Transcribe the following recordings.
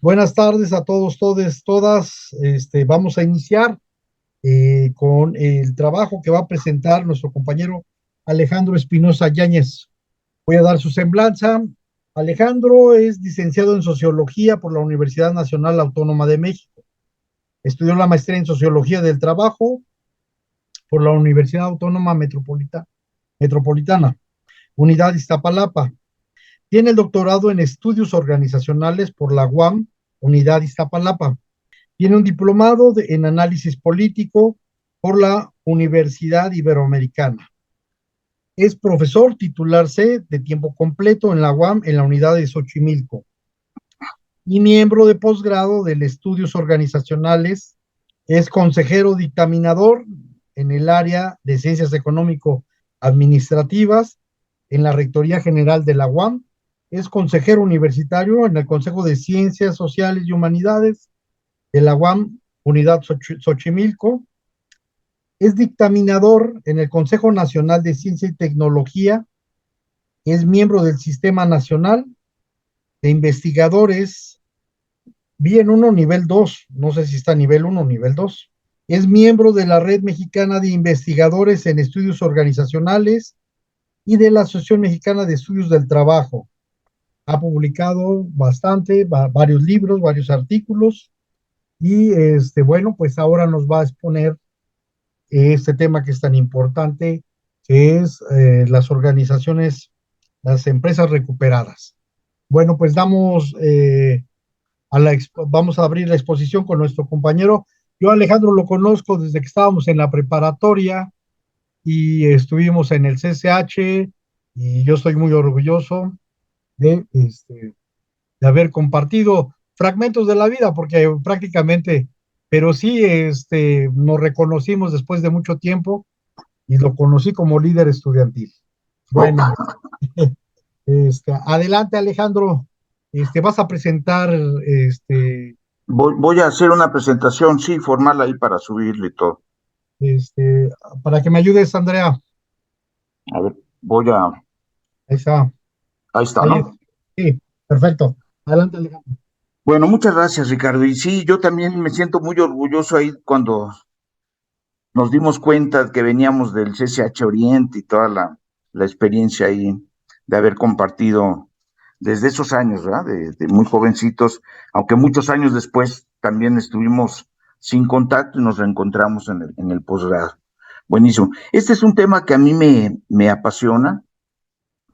Buenas tardes a todos, todes, todas. Vamos a iniciar con el trabajo que va a presentar nuestro compañero Alejandro Espinosa Yáñez. Voy a dar su semblanza. Alejandro es licenciado en Sociología por la Universidad Nacional Autónoma de México. Estudió la maestría en Sociología del Trabajo por la Universidad Autónoma Metropolitana, Unidad Iztapalapa. Tiene el doctorado en Estudios Organizacionales por la UAM, Unidad Iztapalapa. Tiene un diplomado en análisis político por la Universidad Iberoamericana. Es profesor titular C de tiempo completo en la UAM en la unidad de Xochimilco y miembro de posgrado de Estudios Organizacionales. Es consejero dictaminador en el área de Ciencias Económico-Administrativas en la Rectoría General de la UAM. Es consejero universitario en el Consejo de Ciencias Sociales y Humanidades de la UAM, Unidad Xochimilco. Es dictaminador en el Consejo Nacional de Ciencia y Tecnología. Es miembro del Sistema Nacional de Investigadores, bien 1, nivel 2, no sé si está nivel 1 o nivel 2. Es miembro de la Red Mexicana de Investigadores en Estudios Organizacionales y de la Asociación Mexicana de Estudios del Trabajo. Ha publicado bastante, varios libros, varios artículos, y bueno, pues ahora nos va a exponer este tema que es tan importante, que es las organizaciones, las empresas recuperadas. Bueno, pues vamos a abrir la exposición con nuestro compañero. Yo a Alejandro lo conozco desde que estábamos en la preparatoria y estuvimos en el CCH, y yo estoy muy orgulloso de haber compartido fragmentos de la vida, porque prácticamente, pero sí, nos reconocimos después de mucho tiempo y lo conocí como líder estudiantil. Oh, Bueno, adelante Alejandro, vas a presentar, voy a hacer una presentación, sí, formal ahí para subirle y todo. este, para que me ayudes, Andrea. A ver, voy a, Ahí está, ahí está, ahí es. ¿no? Sí, perfecto. Adelante, Alejandro. Bueno, muchas gracias, Ricardo. Y sí, yo también me siento muy orgulloso ahí cuando nos dimos cuenta que veníamos del CCH Oriente y toda la experiencia ahí de haber compartido desde esos años, ¿verdad? De muy jovencitos, aunque muchos años después también estuvimos sin contacto y nos reencontramos en el posgrado. Buenísimo. Este es un tema que a mí me apasiona.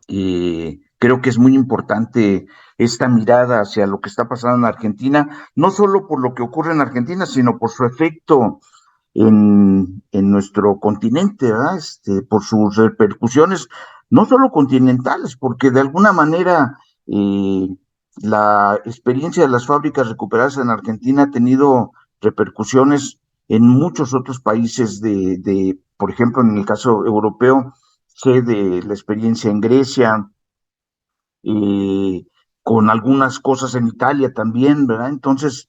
Creo que es muy importante esta mirada hacia lo que está pasando en Argentina, no solo por lo que ocurre en Argentina, sino por su efecto en nuestro continente, ¿verdad? Por sus repercusiones, no solo continentales, porque de alguna manera eh, la experiencia de las fábricas recuperadas en Argentina ha tenido repercusiones en muchos otros países por ejemplo, en el caso europeo, sé de la experiencia en Grecia, eh, con algunas cosas en Italia también, ¿verdad? Entonces,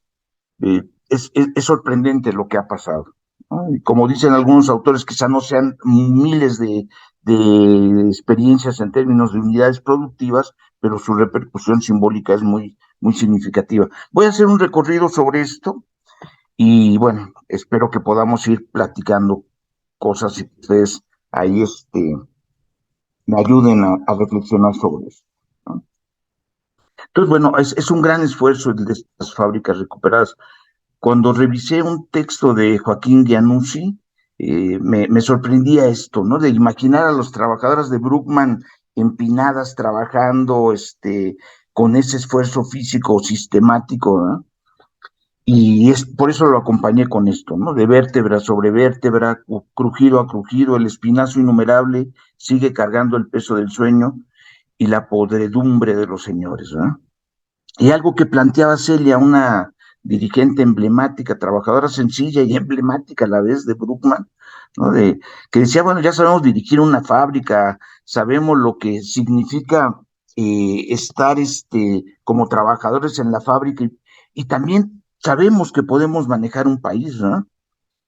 es sorprendente lo que ha pasado, ¿no? Y como dicen algunos autores, quizá no sean miles de experiencias en términos de unidades productivas, pero su repercusión simbólica es muy, muy significativa. Voy a hacer un recorrido sobre esto y bueno, espero que podamos ir platicando cosas y ustedes ahí me ayuden a reflexionar sobre eso, ¿no? Entonces, bueno, es un gran esfuerzo el de estas fábricas recuperadas. Cuando revisé un texto de Joaquín Giannuzzi, me sorprendía esto, ¿no? De imaginar a los trabajadoras de Bruckmann empinadas trabajando, con ese esfuerzo físico sistemático, ¿no? Y por eso lo acompañé con esto, ¿no? De vértebra sobre vértebra, crujido a crujido, el espinazo innumerable sigue cargando el peso del sueño y la podredumbre de los señores, ¿no? Y algo que planteaba Celia, una dirigente emblemática, trabajadora sencilla y emblemática a la vez de Bruckmann, ¿no? Que decía, bueno, ya sabemos dirigir una fábrica, sabemos lo que significa estar como trabajadores en la fábrica y también sabemos que podemos manejar un país, ¿no?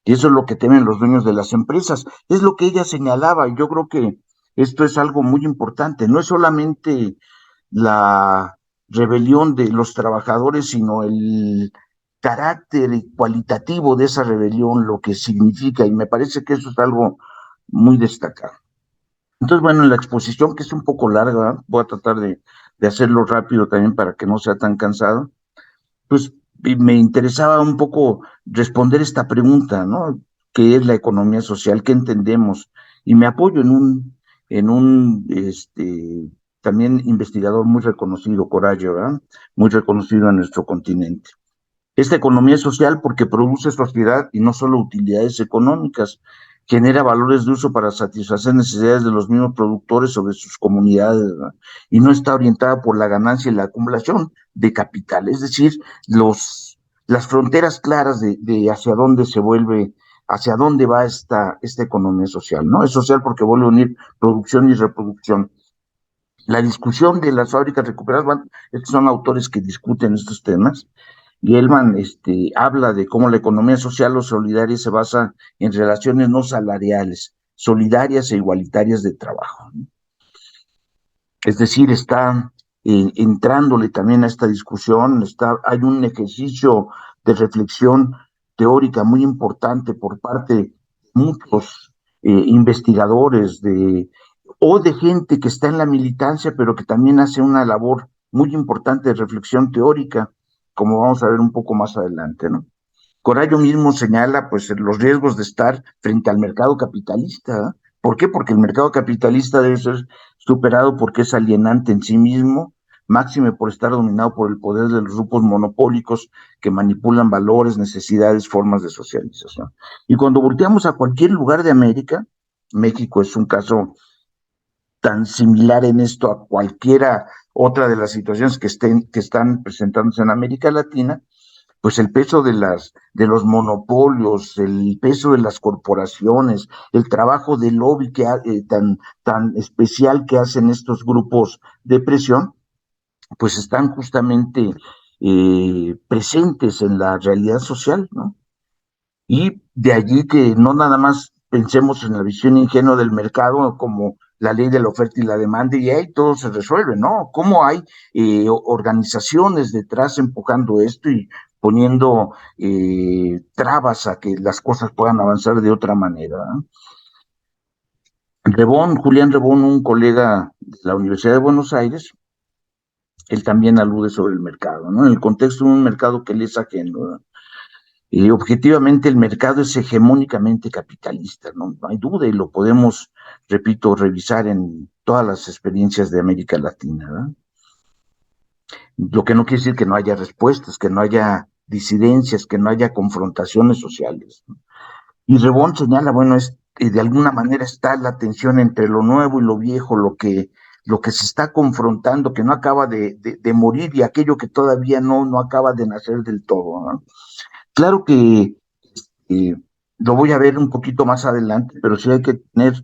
Y eso es lo que temen los dueños de las empresas. Es lo que ella señalaba y yo creo que esto es algo muy importante. No es solamente la rebelión de los trabajadores, sino el carácter cualitativo de esa rebelión, lo que significa, y me parece que eso es algo muy destacado. Entonces, bueno, en la exposición, que es un poco larga, voy a tratar de hacerlo rápido también para que no sea tan cansado, pues me interesaba un poco responder esta pregunta, ¿no? ¿Qué es la economía social? ¿Qué entendemos? Y me apoyo en un también investigador muy reconocido, Corallo, ¿verdad? Muy reconocido en nuestro continente. Esta economía social porque produce sociedad y no solo utilidades económicas, genera valores de uso para satisfacer necesidades de los mismos productores sobre sus comunidades, ¿verdad? Y no está orientada por la ganancia y la acumulación de capital, es decir, las fronteras claras de hacia dónde se vuelve, hacia dónde va esta economía social, ¿no? Es social porque vuelve a unir producción y reproducción. La discusión de las fábricas recuperadas, bueno, estos son autores que discuten estos temas. Gelman habla de cómo la economía social o solidaria se basa en relaciones no salariales, solidarias e igualitarias de trabajo, ¿no? Es decir, está entrándole también a esta discusión, hay un ejercicio de reflexión teórica muy importante por parte de muchos investigadores o de gente que está en la militancia, pero que también hace una labor muy importante de reflexión teórica, como vamos a ver un poco más adelante, ¿no? Corallo mismo señala pues los riesgos de estar frente al mercado capitalista, ¿eh? ¿Por qué? Porque el mercado capitalista debe ser superado porque es alienante en sí mismo, máxime por estar dominado por el poder de los grupos monopólicos que manipulan valores, necesidades, formas de socialización. Y cuando volteamos a cualquier lugar de América, México es un caso tan similar en esto a cualquiera otra de las situaciones que están presentándose en América Latina, pues el peso de los monopolios, el peso de las corporaciones, el trabajo de lobby tan especial que hacen estos grupos de presión, pues están justamente presentes en la realidad social, ¿no? Y de allí que no nada más pensemos en la visión ingenua del mercado como la ley de la oferta y la demanda y ahí todo se resuelve, ¿no? Cómo hay organizaciones detrás empujando esto y poniendo trabas a que las cosas puedan avanzar de otra manera, ¿no? Julián Rebón, un colega de la Universidad de Buenos Aires, él también alude sobre el mercado, ¿no? En el contexto de un mercado que le es ajeno, ¿no? Objetivamente el mercado es hegemónicamente capitalista, ¿no? No hay duda y lo podemos, repito, revisar en todas las experiencias de América Latina, ¿verdad? Lo que no quiere decir que no haya respuestas, que no haya disidencias, que no haya confrontaciones sociales, ¿no? Y Rebón señala, bueno, de alguna manera está la tensión entre lo nuevo y lo viejo, lo que se está confrontando, que no acaba de morir y aquello que todavía no acaba de nacer del todo, ¿no? Claro que eh, lo voy a ver un poquito más adelante, pero sí hay que tener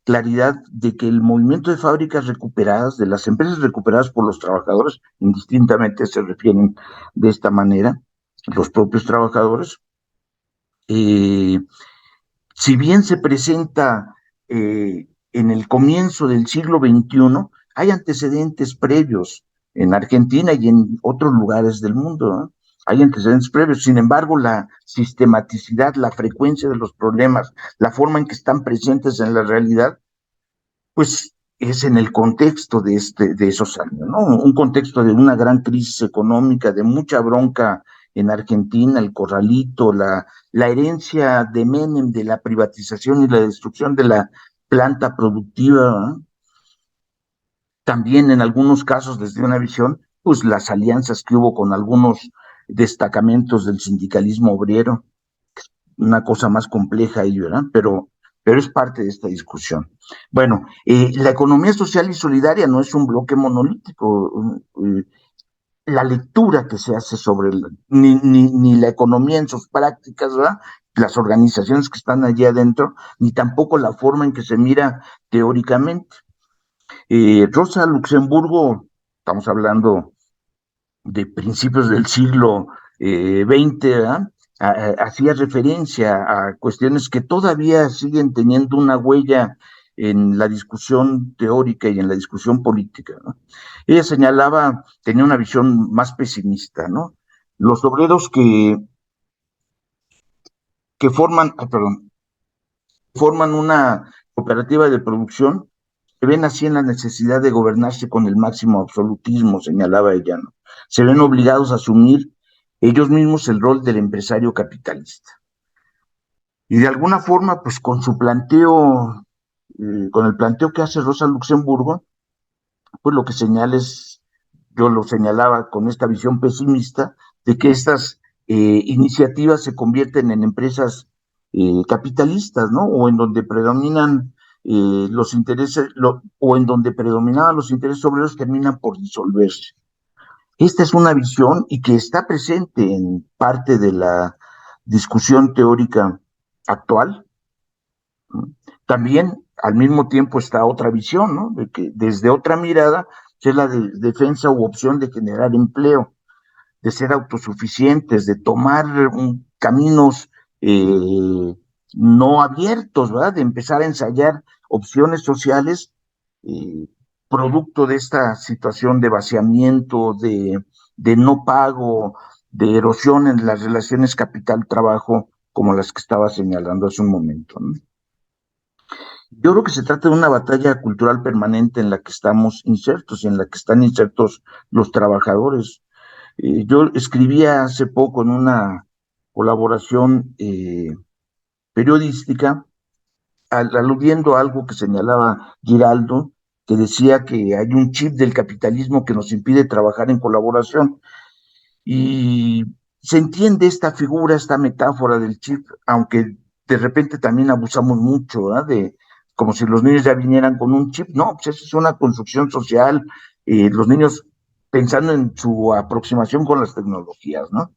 claridad de que el movimiento de fábricas recuperadas, de las empresas recuperadas por los trabajadores, indistintamente se refieren de esta manera, los propios trabajadores, eh, si bien se presenta en el comienzo del siglo XXI, hay antecedentes previos en Argentina y en otros lugares del mundo, ¿no? Hay antecedentes previos. Sin embargo, la sistematicidad, la frecuencia de los problemas, la forma en que están presentes en la realidad, pues es en el contexto de esos años, ¿no? Un contexto de una gran crisis económica, de mucha bronca en Argentina, el corralito, la herencia de Menem de la privatización y la destrucción de la planta productiva, ¿no? También en algunos casos desde una visión, pues las alianzas que hubo con algunos destacamentos del sindicalismo obrero, una cosa más compleja ahí, ¿verdad? Pero es parte de esta discusión. Bueno, la economía social y solidaria no es un bloque monolítico. La lectura que se hace sobre ni la economía en sus prácticas, ¿verdad? Las organizaciones que están allí adentro, ni tampoco la forma en que se mira teóricamente. Rosa Luxemburgo, estamos hablando de principios del siglo XX, hacía referencia a cuestiones que todavía siguen teniendo una huella en la discusión teórica y en la discusión política, ¿no? Ella señalaba, tenía una visión más pesimista, ¿no? Los obreros que forman una cooperativa de producción, se ven así en la necesidad de gobernarse con el máximo absolutismo, señalaba ella, ¿no? Se ven obligados a asumir ellos mismos el rol del empresario capitalista. Y de alguna forma, pues con el planteo que hace Rosa Luxemburgo, pues lo que señala es, yo lo señalaba con esta visión pesimista, de que estas iniciativas se convierten en empresas capitalistas, ¿no? O en donde predominan los intereses, o en donde predominaban los intereses obreros terminan por disolverse. Esta es una visión y que está presente en parte de la discusión teórica actual, ¿no? También al mismo tiempo está otra visión, ¿no? De que desde otra mirada, que es la de defensa u opción de generar empleo, de ser autosuficientes, de tomar caminos no abiertos, ¿verdad? De empezar a ensayar opciones sociales eh, producto de esta situación de vaciamiento, de no pago, de erosión en las relaciones capital-trabajo, como las que estaba señalando hace un momento, ¿no? Yo creo que se trata de una batalla cultural permanente en la que estamos insertos y en la que están insertos los trabajadores. Yo escribía hace poco en una colaboración periodística, aludiendo a algo que señalaba Giraldo, que decía que hay un chip del capitalismo que nos impide trabajar en colaboración. Y se entiende esta figura, esta metáfora del chip, aunque de repente también abusamos mucho, ¿verdad? De como si los niños ya vinieran con un chip. No, pues eso es una construcción social, los niños pensando en su aproximación con las tecnologías, ¿no?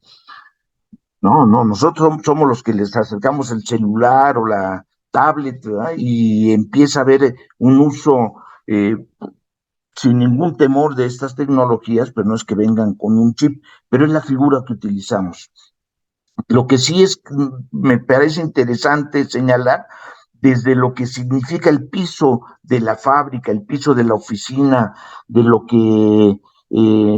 No, no, nosotros somos los que les acercamos el celular o la tablet, ¿verdad? Y empieza a haber un uso eh, sin ningún temor de estas tecnologías, pero no es que vengan con un chip, pero es la figura que utilizamos. Lo que sí es, me parece interesante señalar desde lo que significa el piso de la fábrica, el piso de la oficina, de lo que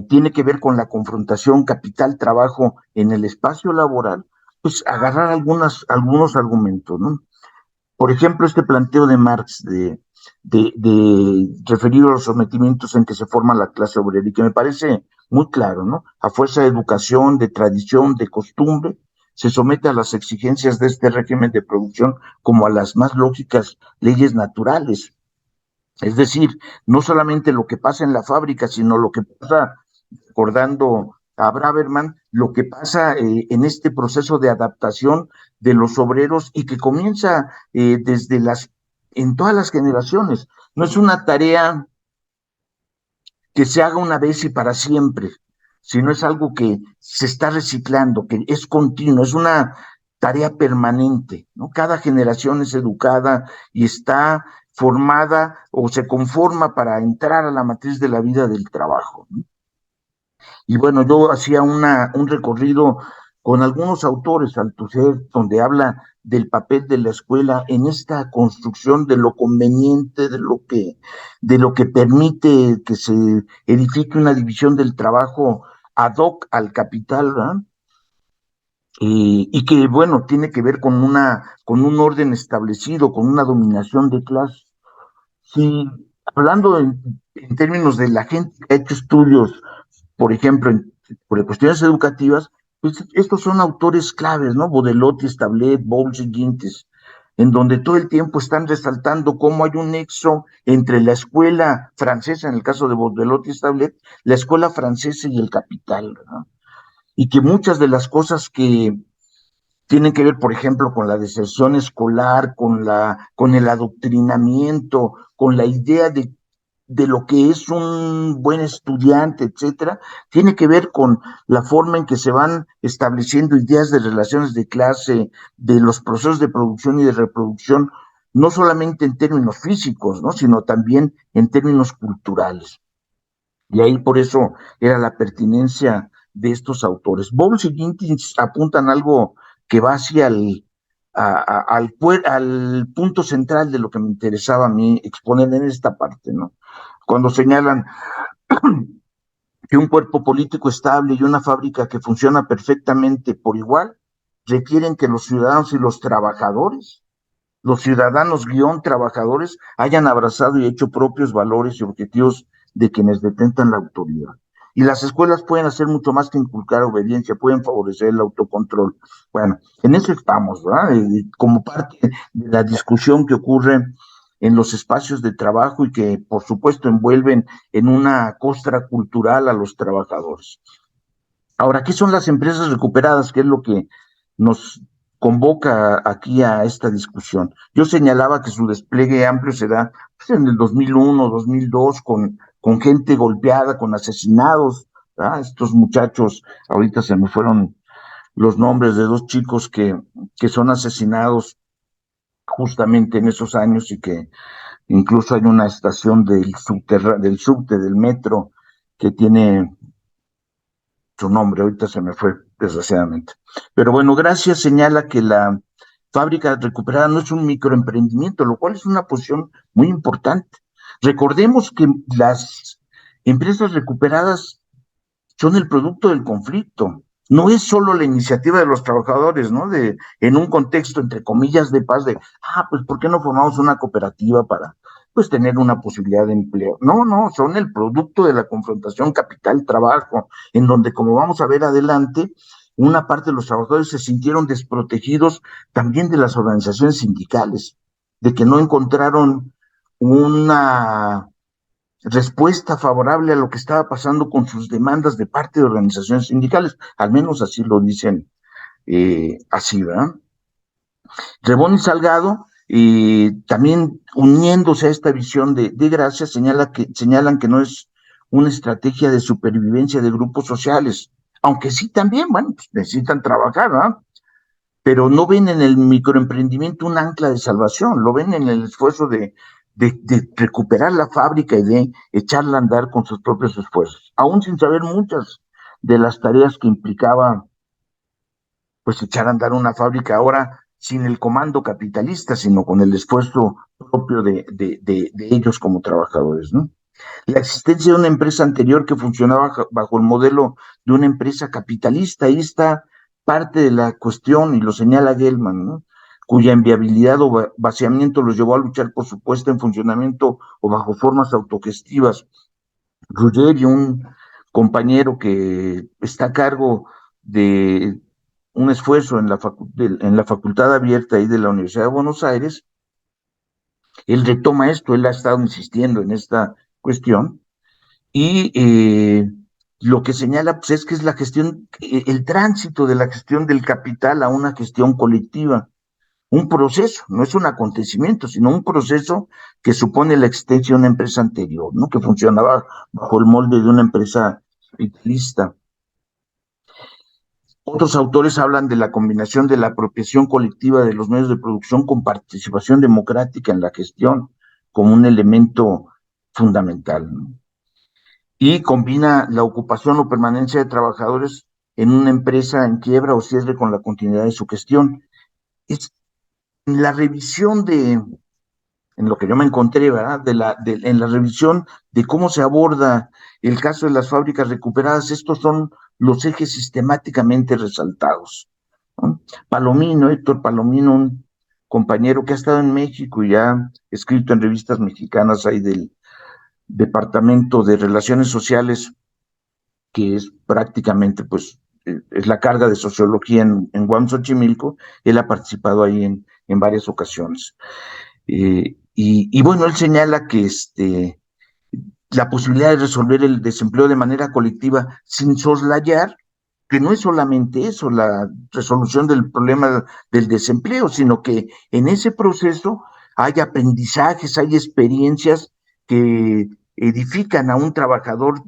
tiene que ver con la confrontación capital-trabajo en el espacio laboral, pues agarrar algunos argumentos, ¿no? Por ejemplo, este planteo de Marx referido a los sometimientos en que se forma la clase obrera y que me parece muy claro, ¿no? A fuerza de educación, de tradición, de costumbre, se somete a las exigencias de este régimen de producción como a las más lógicas leyes naturales. Es decir, no solamente lo que pasa en la fábrica, sino lo que pasa, recordando a Braverman, lo que pasa en este proceso de adaptación de los obreros y que comienza en todas las generaciones. No es una tarea que se haga una vez y para siempre, sino es algo que se está reciclando, que es continuo, es una tarea permanente, ¿no? Cada generación es educada y está formada o se conforma para entrar a la matriz de la vida del trabajo, ¿no? Y bueno, yo hacía un recorrido con algunos autores, Althusser, donde habla del papel de la escuela en esta construcción de lo conveniente, de lo que permite que se edifique una división del trabajo ad hoc al capital, ¿verdad? Y que, bueno, tiene que ver con un orden establecido, con una dominación de clase. Sí, hablando en términos de la gente que ha hecho estudios, por ejemplo, por cuestiones educativas, pues estos son autores claves, ¿no? Bodelotti, Stablet, Bowles y Gintes, en donde todo el tiempo están resaltando cómo hay un nexo entre la escuela francesa, en el caso de Bodelotti y Stablet, la escuela francesa y el capital, ¿no? Y que muchas de las cosas que tienen que ver, por ejemplo, con la deserción escolar, con el adoctrinamiento, con la idea de lo que es un buen estudiante, etcétera, tiene que ver con la forma en que se van estableciendo ideas de relaciones de clase, de los procesos de producción y de reproducción, no solamente en términos físicos, ¿no? Sino también en términos culturales. Y ahí por eso era la pertinencia de estos autores. Bowles y Jenkins apuntan algo que va al punto central de lo que me interesaba a mí exponer en esta parte, ¿no? Cuando señalan que un cuerpo político estable y una fábrica que funciona perfectamente por igual requieren que los ciudadanos y los ciudadanos guión trabajadores hayan abrazado y hecho propios valores y objetivos de quienes detentan la autoridad. Y las escuelas pueden hacer mucho más que inculcar obediencia, pueden favorecer el autocontrol. Bueno, en eso estamos, ¿verdad? Como parte de la discusión que ocurre en los espacios de trabajo y que, por supuesto, envuelven en una costra cultural a los trabajadores. Ahora, ¿qué son las empresas recuperadas? ¿Qué es lo que nos convoca aquí a esta discusión? Yo señalaba que su despliegue amplio se da pues, en el 2001, 2002, con gente golpeada, con asesinados. ¿Verdad? Estos muchachos, ahorita se me fueron los nombres de dos chicos que son asesinados justamente en esos años y que incluso hay una estación del subte, del metro, que tiene su nombre, ahorita se me fue, desgraciadamente. Pero bueno, Gracias señala que la fábrica recuperada no es un microemprendimiento, lo cual es una posición muy importante. Recordemos que las empresas recuperadas son el producto del conflicto. No es solo la iniciativa de los trabajadores, ¿no? En un contexto, entre comillas, de paz, pues, ¿por qué no formamos una cooperativa para, pues, tener una posibilidad de empleo? No, no, son el producto de la confrontación capital-trabajo, en donde, como vamos a ver adelante, una parte de los trabajadores se sintieron desprotegidos también de las organizaciones sindicales, de que no encontraron una respuesta favorable a lo que estaba pasando con sus demandas de parte de organizaciones sindicales, al menos así lo dicen, así, ¿verdad? Rebón y Salgado, también uniéndose a esta visión de Gracia, señalan que no es una estrategia de supervivencia de grupos sociales, aunque sí también, bueno, pues necesitan trabajar, ¿verdad? Pero no ven en el microemprendimiento un ancla de salvación, lo ven en el esfuerzo de recuperar la fábrica y de echarla a andar con sus propios esfuerzos, aún sin saber muchas de las tareas que implicaba pues echar a andar una fábrica ahora sin el comando capitalista, sino con el esfuerzo propio de ellos como trabajadores, ¿no? La existencia de una empresa anterior que funcionaba bajo el modelo de una empresa capitalista, ahí está parte de la cuestión, y lo señala Gelman, ¿no? Cuya inviabilidad o vaciamiento los llevó a luchar por su puesta en funcionamiento o bajo formas autogestivas. Ruggeri, un compañero que está a cargo de un esfuerzo en la Facultad Abierta ahí de la Universidad de Buenos Aires, él retoma esto, él ha estado insistiendo en esta cuestión, y lo que señala pues, es que es la gestión, el tránsito de la gestión del capital a una gestión colectiva, un proceso, no es un acontecimiento, sino un proceso que supone la existencia de una empresa anterior, ¿no? Que funcionaba bajo el molde de una empresa capitalista. Otros autores hablan de la combinación de la apropiación colectiva de los medios de producción con participación democrática en la gestión como un elemento fundamental, ¿no? Y combina la ocupación o permanencia de trabajadores en una empresa en quiebra o cierre con la continuidad de su gestión. Es la revisión en lo que yo me encontré, ¿verdad? En la revisión de cómo se aborda el caso de las fábricas recuperadas, estos son los ejes sistemáticamente resaltados, ¿no? Palomino, Héctor Palomino, un compañero que ha estado en México y ha escrito en revistas mexicanas ahí del Departamento de Relaciones Sociales, que es prácticamente, pues, es la carga de sociología en Guam, Xochimilco. Él ha participado ahí en varias ocasiones. Y bueno, él señala que la posibilidad de resolver el desempleo de manera colectiva sin soslayar, que no es solamente eso, la resolución del problema del desempleo, sino que en ese proceso hay aprendizajes, hay experiencias que edifican a un trabajador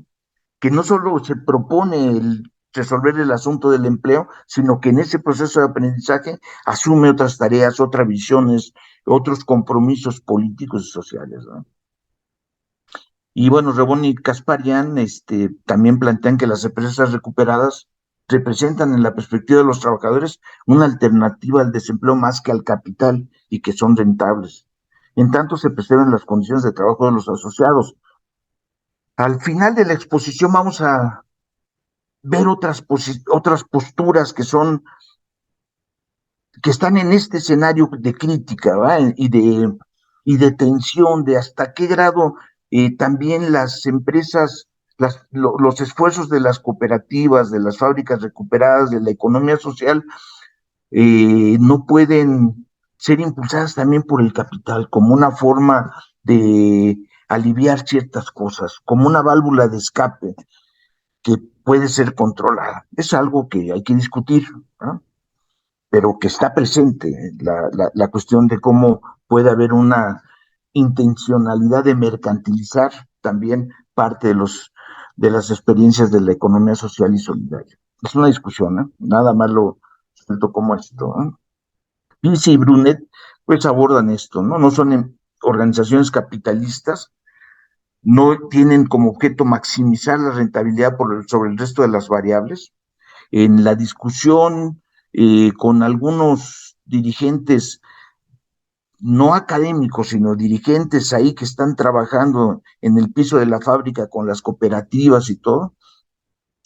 que no solo se propone resolver el asunto del empleo, sino que en ese proceso de aprendizaje asume otras tareas, otras visiones, otros compromisos políticos y sociales, ¿no? Y bueno, Rebón y Kasparian también plantean que las empresas recuperadas representan en la perspectiva de los trabajadores una alternativa al desempleo más que al capital y que son rentables. En tanto se preservan las condiciones de trabajo de los asociados. Al final de la exposición vamos a ver otras posturas que están en este escenario de crítica, ¿verdad? Y de tensión, de hasta qué grado también las empresas, los esfuerzos de las cooperativas, de las fábricas recuperadas, de la economía social, no pueden ser impulsadas también por el capital como una forma de aliviar ciertas cosas, como una válvula de escape que puede ser controlada. Es algo que hay que discutir, ¿no? Pero que está presente la cuestión de cómo puede haber una intencionalidad de mercantilizar también parte de las experiencias de la economía social y solidaria. Es una discusión, ¿eh? Nada más lo suelto como esto, ¿eh? Vinci y Brunet pues abordan esto, ¿no? No son organizaciones capitalistas, no tienen como objeto maximizar la rentabilidad sobre el resto de las variables. En la discusión con algunos dirigentes, no académicos, sino dirigentes ahí que están trabajando en el piso de la fábrica con las cooperativas y todo,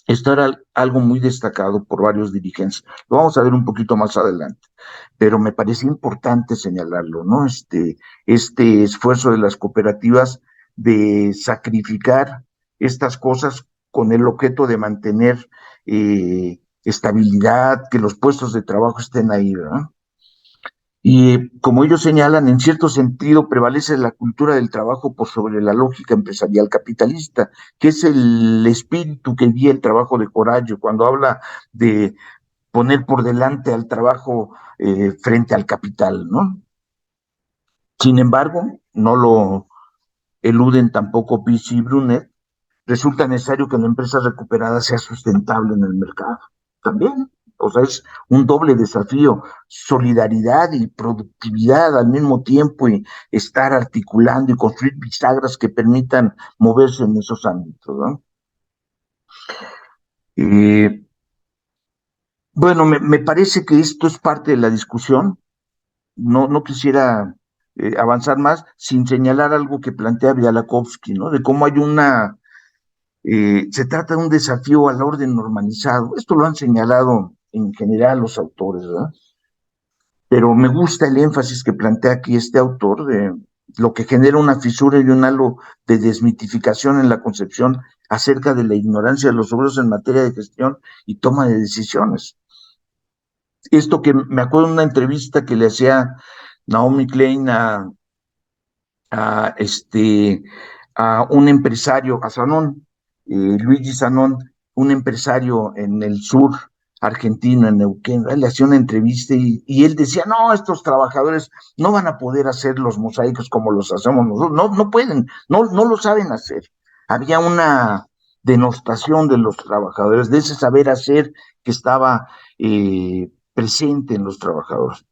esto era algo muy destacado por varios dirigentes. Lo vamos a ver un poquito más adelante, pero me parece importante señalarlo, ¿no? Este esfuerzo de las cooperativas de sacrificar estas cosas con el objeto de mantener estabilidad, que los puestos de trabajo estén ahí, ¿verdad? Y como ellos señalan, en cierto sentido prevalece la cultura del trabajo por sobre la lógica empresarial capitalista, que es el espíritu que guía el trabajo de Corallo cuando habla de poner por delante al trabajo frente al capital, ¿no? Sin embargo, no lo eluden tampoco Pichi y Brunet, resulta necesario que la empresa recuperada sea sustentable en el mercado. También, o sea, es un doble desafío, solidaridad y productividad al mismo tiempo y estar articulando y construir bisagras que permitan moverse en esos ámbitos, ¿no? Eh, bueno, me parece que esto es parte de la discusión. No quisiera avanzar más sin señalar algo que plantea Bialakovsky, ¿no? De cómo hay se trata de un desafío al orden normalizado. Esto lo han señalado en general los autores, ¿verdad? Pero me gusta el énfasis que plantea aquí este autor de lo que genera una fisura y un halo de desmitificación en la concepción acerca de la ignorancia de los obreros en materia de gestión y toma de decisiones. Esto que me acuerdo de una entrevista que le hacía Naomi Klein a, este, a un empresario, a Sanón, Luigi Sanón, un empresario en el sur argentino, en Neuquén. Él le hacía una entrevista y él decía, no, estos trabajadores no van a poder hacer los mosaicos como los hacemos nosotros, no pueden, no lo saben hacer. Había una denostación de los trabajadores, de ese saber hacer que estaba presente en los trabajadores.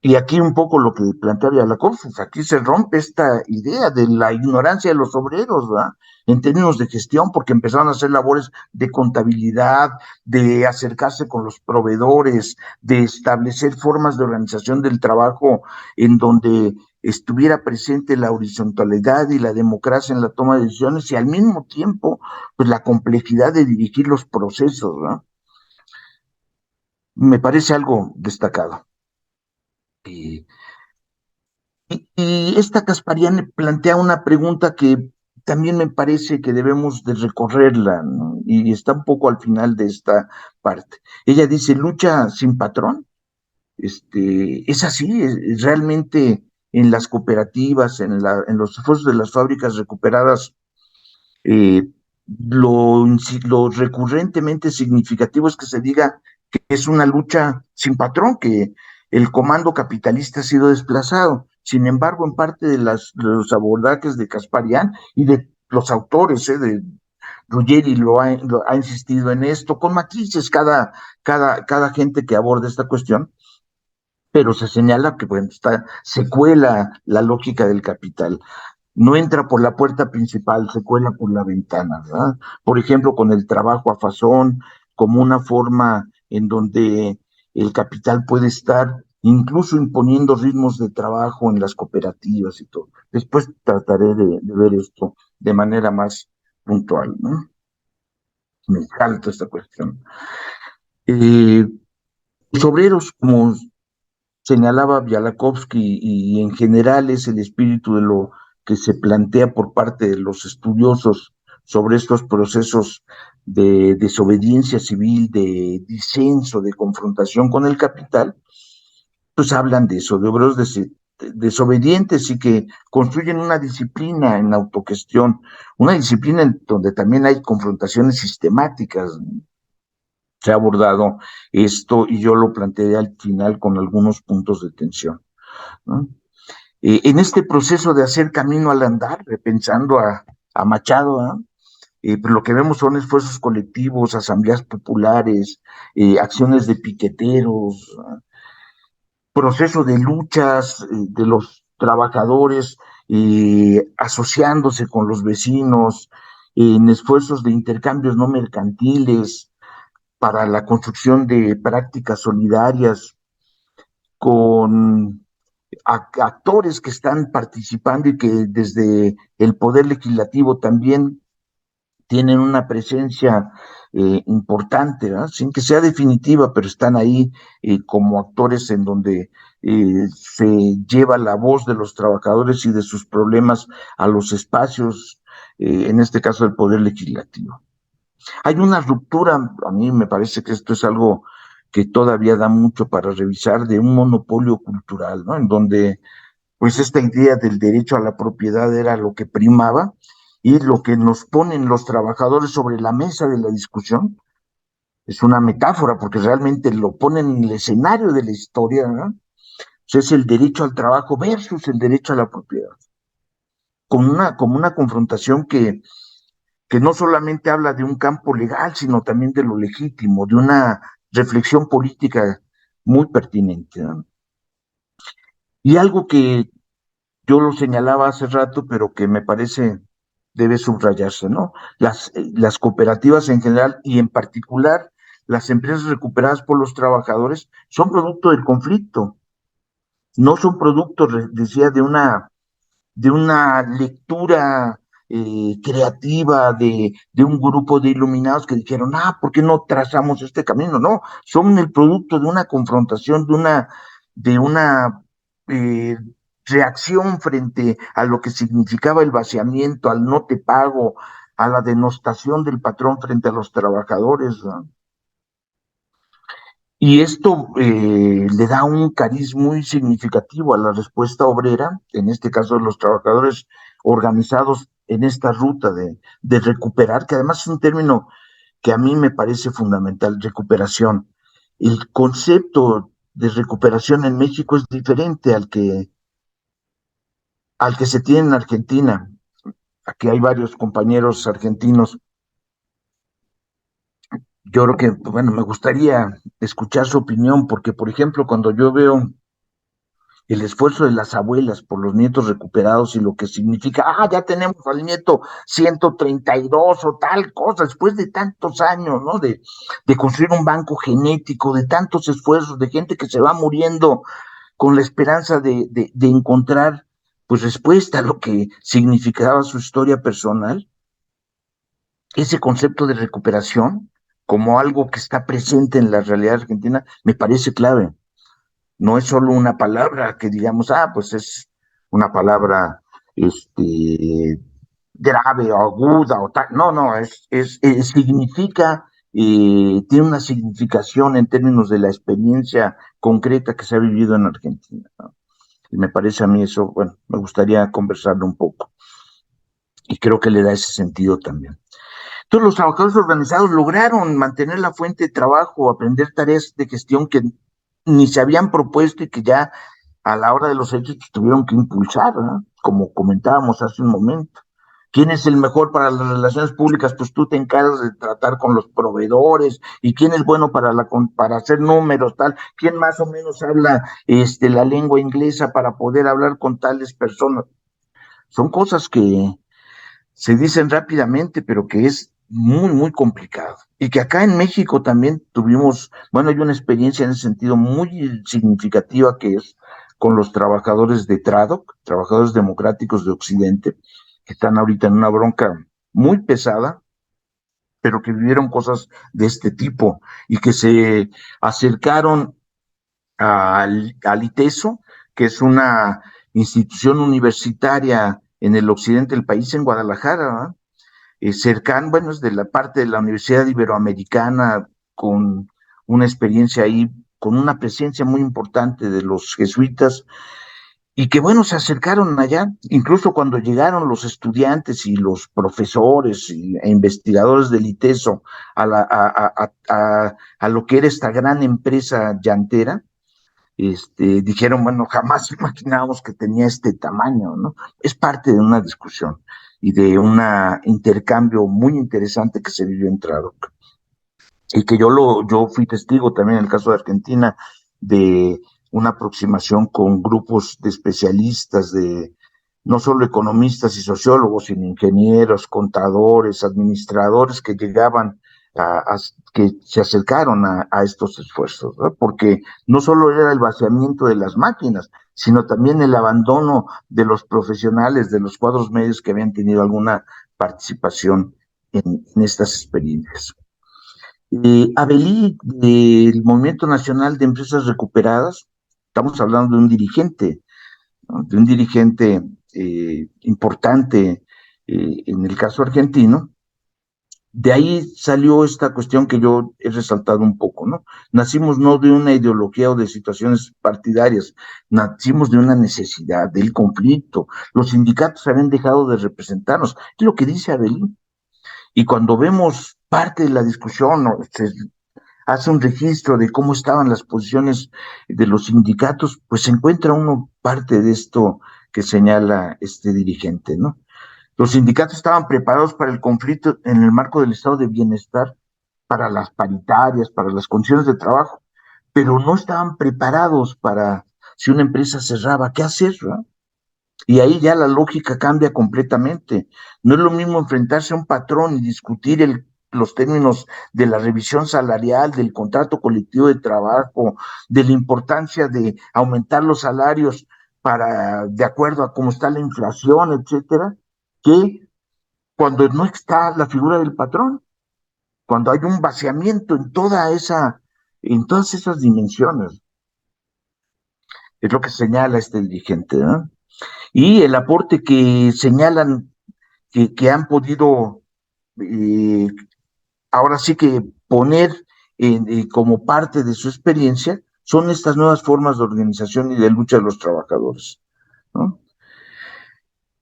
Y aquí un poco lo que plantea Villalacobos, aquí se rompe esta idea de la ignorancia de los obreros, ¿verdad? En términos de gestión, porque empezaron a hacer labores de contabilidad, de acercarse con los proveedores, de establecer formas de organización del trabajo en donde estuviera presente la horizontalidad y la democracia en la toma de decisiones y al mismo tiempo, pues la complejidad de dirigir los procesos, ¿verdad? Me parece algo destacado. Y Y esta Casparian plantea una pregunta que también me parece que debemos de recorrerla, ¿no? Y está un poco al final de esta parte. Ella dice, lucha sin patrón. Es así, realmente en las cooperativas, en los esfuerzos de las fábricas recuperadas, eh, lo recurrentemente significativo es que se diga que es una lucha sin patrón, que el comando capitalista ha sido desplazado. Sin embargo, en parte de los abordajes de Casparian y de los autores, de Ruggeri lo ha insistido en esto, con matices cada gente que aborda esta cuestión, pero se señala que bueno, se cuela la lógica del capital, no entra por la puerta principal, se cuela por la ventana, ¿verdad? Por ejemplo, con el trabajo a fazón, como una forma en donde el capital puede estar incluso imponiendo ritmos de trabajo en las cooperativas y todo. Después trataré de ver esto de manera más puntual, ¿no? Me encanta esta cuestión. Eh, los obreros, como señalaba Bialakovsky, y en general es el espíritu de lo que se plantea por parte de los estudiosos sobre estos procesos de desobediencia civil, de disenso, de confrontación con el capital, pues hablan de eso, de obreros desobedientes y que construyen una disciplina en la autogestión, una disciplina en donde también hay confrontaciones sistemáticas. Se ha abordado esto y yo lo planteé al final con algunos puntos de tensión, ¿no? En este proceso de hacer camino al andar, repensando a Machado, ¿no? Pues lo que vemos son esfuerzos colectivos, asambleas populares, acciones de piqueteros, proceso de luchas de los trabajadores asociándose con los vecinos, en esfuerzos de intercambios no mercantiles para la construcción de prácticas solidarias con actores que están participando y que desde el poder legislativo también tienen una presencia importante, ¿no? Sin que sea definitiva, pero están ahí como actores en donde se lleva la voz de los trabajadores y de sus problemas a los espacios, en este caso del poder legislativo. Hay una ruptura, a mí me parece que esto es algo que todavía da mucho para revisar, de un monopolio cultural, ¿no? En donde pues esta idea del derecho a la propiedad era lo que primaba y lo que nos ponen los trabajadores sobre la mesa de la discusión es una metáfora porque realmente lo ponen en el escenario de la historia, ¿no? O sea, es el derecho al trabajo versus el derecho a la propiedad, como una confrontación que no solamente habla de un campo legal, sino también de lo legítimo, de una reflexión política muy pertinente, ¿no? Y algo que yo lo señalaba hace rato, pero que me parece debe subrayarse, ¿no? Las cooperativas en general y en particular las empresas recuperadas por los trabajadores son producto del conflicto, no son producto, decía, de una lectura creativa de un grupo de iluminados que dijeron, ¿por qué no trazamos este camino? No, son el producto de una confrontación, de una eh, reacción frente a lo que significaba el vaciamiento, al no te pago, a la denostación del patrón frente a los trabajadores, ¿no? Y esto le da un cariz muy significativo a la respuesta obrera, en este caso de los trabajadores organizados en esta ruta de recuperar, que además es un término que a mí me parece fundamental, recuperación. El concepto de recuperación en México es diferente al que se tiene en Argentina. Aquí hay varios compañeros argentinos. Yo creo que, bueno, me gustaría escuchar su opinión, porque, por ejemplo, cuando yo veo el esfuerzo de las abuelas por los nietos recuperados y lo que significa, ya tenemos al nieto 132 o tal cosa, después de tantos años, ¿no? De construir un banco genético, de tantos esfuerzos, de gente que se va muriendo con la esperanza de encontrar, pues, respuesta a lo que significaba su historia personal. Ese concepto de recuperación como algo que está presente en la realidad argentina me parece clave. No es solo una palabra que digamos, pues es una palabra grave o aguda o tal. No, no, significa, tiene una significación en términos de la experiencia concreta que se ha vivido en Argentina, ¿no? Y me parece a mí eso, bueno, me gustaría conversarlo un poco. Y creo que le da ese sentido también. Todos los trabajadores organizados lograron mantener la fuente de trabajo, aprender tareas de gestión que ni se habían propuesto y que ya a la hora de los hechos pues, tuvieron que impulsar, ¿no? Como comentábamos hace un momento. ¿Quién es el mejor para las relaciones públicas? Pues tú te encargas de tratar con los proveedores. ¿Y quién es bueno para hacer números, tal? ¿Quién más o menos habla la lengua inglesa para poder hablar con tales personas? Son cosas que se dicen rápidamente, pero que es muy, muy complicado. Y que acá en México también tuvimos, bueno, hay una experiencia en ese sentido muy significativa que es con los trabajadores de TRADOC, trabajadores democráticos de Occidente, que están ahorita en una bronca muy pesada, pero que vivieron cosas de este tipo y que se acercaron al ITESO, que es una institución universitaria en el occidente del país, en Guadalajara, ¿verdad? Cercano, bueno, es de la parte de la Universidad Iberoamericana, con una experiencia ahí, con una presencia muy importante de los jesuitas, y que bueno, se acercaron allá, incluso cuando llegaron los estudiantes y los profesores e investigadores del ITESO a lo que era esta gran empresa llantera, dijeron, bueno, jamás imaginábamos que tenía este tamaño, ¿no? Es parte de una discusión y de un intercambio muy interesante que se vivió en Tradoc. Y que yo fui testigo también en el caso de Argentina de una aproximación con grupos de especialistas, de no solo economistas y sociólogos, sino ingenieros, contadores, administradores que llegaban a que se acercaron estos esfuerzos, ¿no? Porque no solo era el vaciamiento de las máquinas, sino también el abandono de los profesionales, de los cuadros medios que habían tenido alguna participación en estas experiencias. Abelí, del Movimiento Nacional de Empresas Recuperadas, estamos hablando de un dirigente, ¿no? De un dirigente importante en el caso argentino. De ahí salió esta cuestión que yo he resaltado un poco, ¿no? Nacimos no de una ideología o de situaciones partidarias, nacimos de una necesidad, del conflicto. Los sindicatos habían dejado de representarnos. Es lo que dice Abelí. Y cuando vemos parte de la discusión, ¿no?, se hace un registro de cómo estaban las posiciones de los sindicatos, pues se encuentra uno parte de esto que señala este dirigente, ¿no? Los sindicatos estaban preparados para el conflicto en el marco del estado de bienestar, para las paritarias, para las condiciones de trabajo, pero no estaban preparados para, si una empresa cerraba, ¿qué hacer, no? Y ahí ya la lógica cambia completamente. No es lo mismo enfrentarse a un patrón y discutir los términos de la revisión salarial, del contrato colectivo de trabajo, de la importancia de aumentar los salarios de acuerdo a cómo está la inflación, etcétera, que cuando no está la figura del patrón, cuando hay un vaciamiento en todas esas dimensiones. Es lo que señala este dirigente, ¿no? Y el aporte que señalan que han podido eh, ahora sí que poner como parte de su experiencia son estas nuevas formas de organización y de lucha de los trabajadores, ¿no?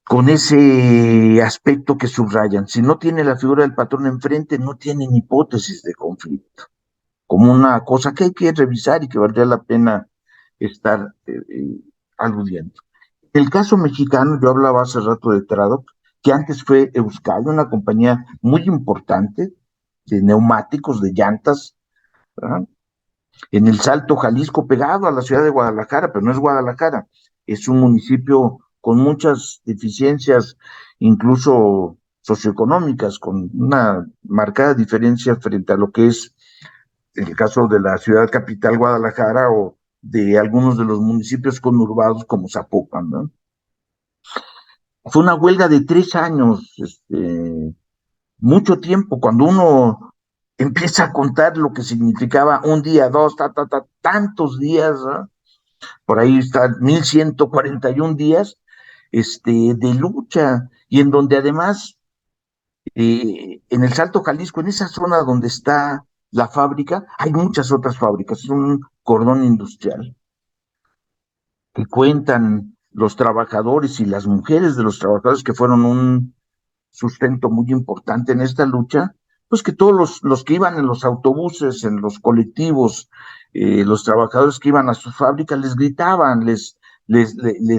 Con ese aspecto que subrayan. Si no tiene la figura del patrón enfrente, no tienen hipótesis de conflicto, como una cosa que hay que revisar y que valdría la pena estar aludiendo. El caso mexicano, yo hablaba hace rato de Tradoc, que antes fue Euskal, una compañía muy importante de neumáticos, de llantas, ¿verdad? En el Salto, Jalisco, pegado a la ciudad de Guadalajara, pero no es Guadalajara, es un municipio con muchas deficiencias, incluso socioeconómicas, con una marcada diferencia frente a lo que es el caso de la ciudad capital Guadalajara o de algunos de los municipios conurbados como Zapopan, ¿no? Fue una huelga de 3 años, mucho tiempo, cuando uno empieza a contar lo que significaba un día, dos, tantos días, ¿no? Por ahí está 1141 días de lucha, y en donde además, en el Salto Jalisco, en esa zona donde está la fábrica, hay muchas otras fábricas, es un cordón industrial que cuentan los trabajadores y las mujeres de los trabajadores que fueron un sustento muy importante en esta lucha, pues que todos los que iban en los autobuses, en los colectivos, los trabajadores que iban a sus fábricas les gritaban, les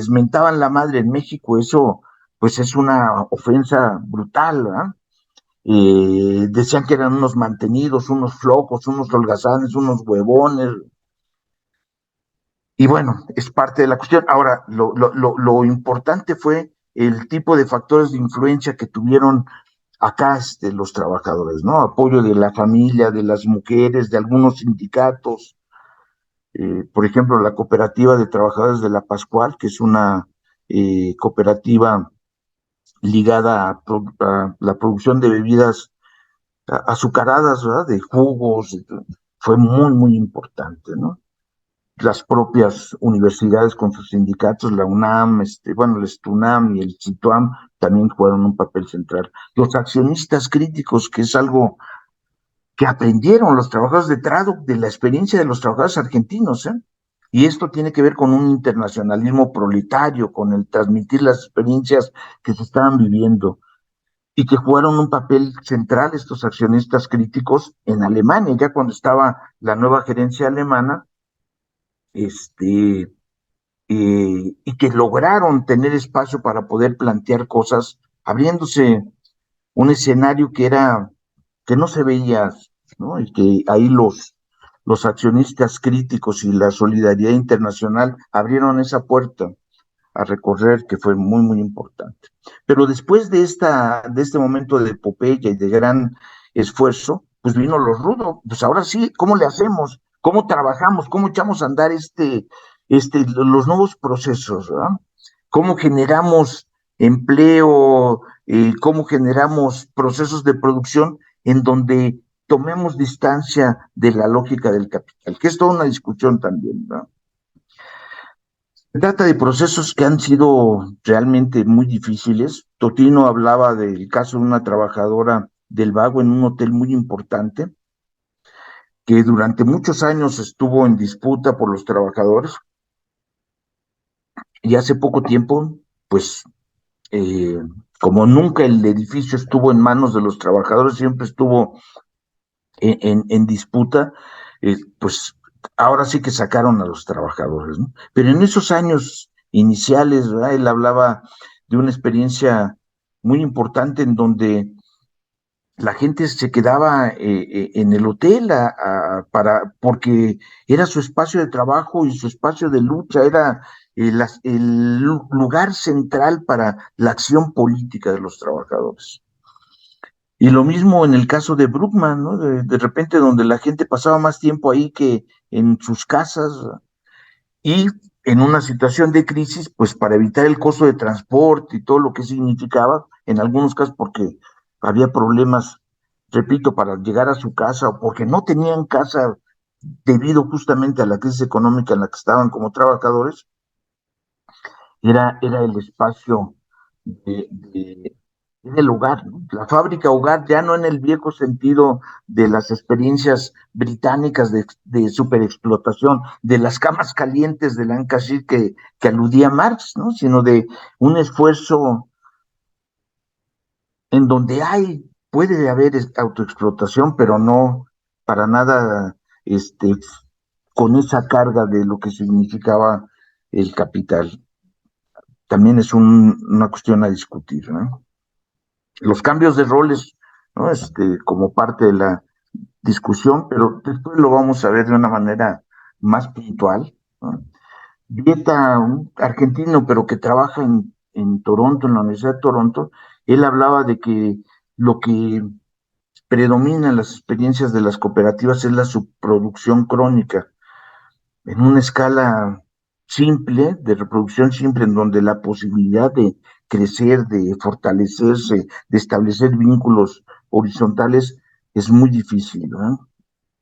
mentaban la madre en México. Eso pues es una ofensa brutal, ¿verdad? Decían que eran unos mantenidos, unos flojos, unos holgazanes, unos huevones, y bueno, es parte de la cuestión. Ahora, lo importante fue el tipo de factores de influencia que tuvieron acá los trabajadores, ¿no? Apoyo de la familia, de las mujeres, de algunos sindicatos, por ejemplo, la Cooperativa de Trabajadores de la Pascual, que es una cooperativa ligada a la producción de bebidas azucaradas, ¿verdad? De jugos, fue muy, muy importante, ¿no? Las propias universidades con sus sindicatos, la UNAM, bueno, el STUNAM y el CITUAM también jugaron un papel central. Los accionistas críticos, que es algo que aprendieron los trabajadores de Trado de la experiencia de los trabajadores argentinos, ¿eh? Y esto tiene que ver con un internacionalismo proletario, con el transmitir las experiencias que se estaban viviendo y que jugaron un papel central estos accionistas críticos en Alemania, ya cuando estaba la nueva gerencia alemana, este, y que lograron tener espacio para poder plantear cosas, abriéndose un escenario que no se veía, ¿no? Y que ahí los accionistas críticos y la solidaridad internacional abrieron esa puerta a recorrer que fue muy, muy importante. Pero después de este momento de epopeya y de gran esfuerzo, pues vino lo rudo. Pues ahora sí, ¿cómo le hacemos? ¿Cómo trabajamos? ¿Cómo echamos a andar los nuevos procesos? ¿Verdad? ¿Cómo generamos empleo? ¿Cómo generamos procesos de producción en donde tomemos distancia de la lógica del capital? Que es toda una discusión también, ¿verdad? Se trata de procesos que han sido realmente muy difíciles. Totino hablaba del caso de una trabajadora del Vago en un hotel muy importante, que durante muchos años estuvo en disputa por los trabajadores y hace poco tiempo, pues eh, como nunca el edificio estuvo en manos de los trabajadores, siempre estuvo en disputa, pues ahora sí que sacaron a los trabajadores, ¿no? Pero en esos años iniciales, ¿verdad? Él hablaba de una experiencia muy importante en donde la gente se quedaba en el hotel porque era su espacio de trabajo y su espacio de lucha, era el lugar central para la acción política de los trabajadores. Y lo mismo en el caso de Brookman, ¿no? De repente donde la gente pasaba más tiempo ahí que en sus casas y en una situación de crisis, pues para evitar el costo de transporte y todo lo que significaba, en algunos casos porque había problemas, repito, para llegar a su casa o porque no tenían casa debido justamente a la crisis económica en la que estaban como trabajadores, era el espacio en el hogar, ¿no? La fábrica hogar, ya no en el viejo sentido de las experiencias británicas de superexplotación, de las camas calientes de Lancashire que aludía Marx, ¿no? Sino de un esfuerzo en donde puede haber autoexplotación, pero no para nada con esa carga de lo que significaba el capital. También es una cuestión a discutir, ¿no? Los cambios de roles, ¿no? Como parte de la discusión, pero después lo vamos a ver de una manera más puntual, ¿no? Vieta, un argentino, pero que trabaja en Toronto, en la Universidad de Toronto, él hablaba de que lo que predomina en las experiencias de las cooperativas es la subproducción crónica, en una escala simple, de reproducción simple, en donde la posibilidad de crecer, de fortalecerse, de establecer vínculos horizontales es muy difícil, ¿no?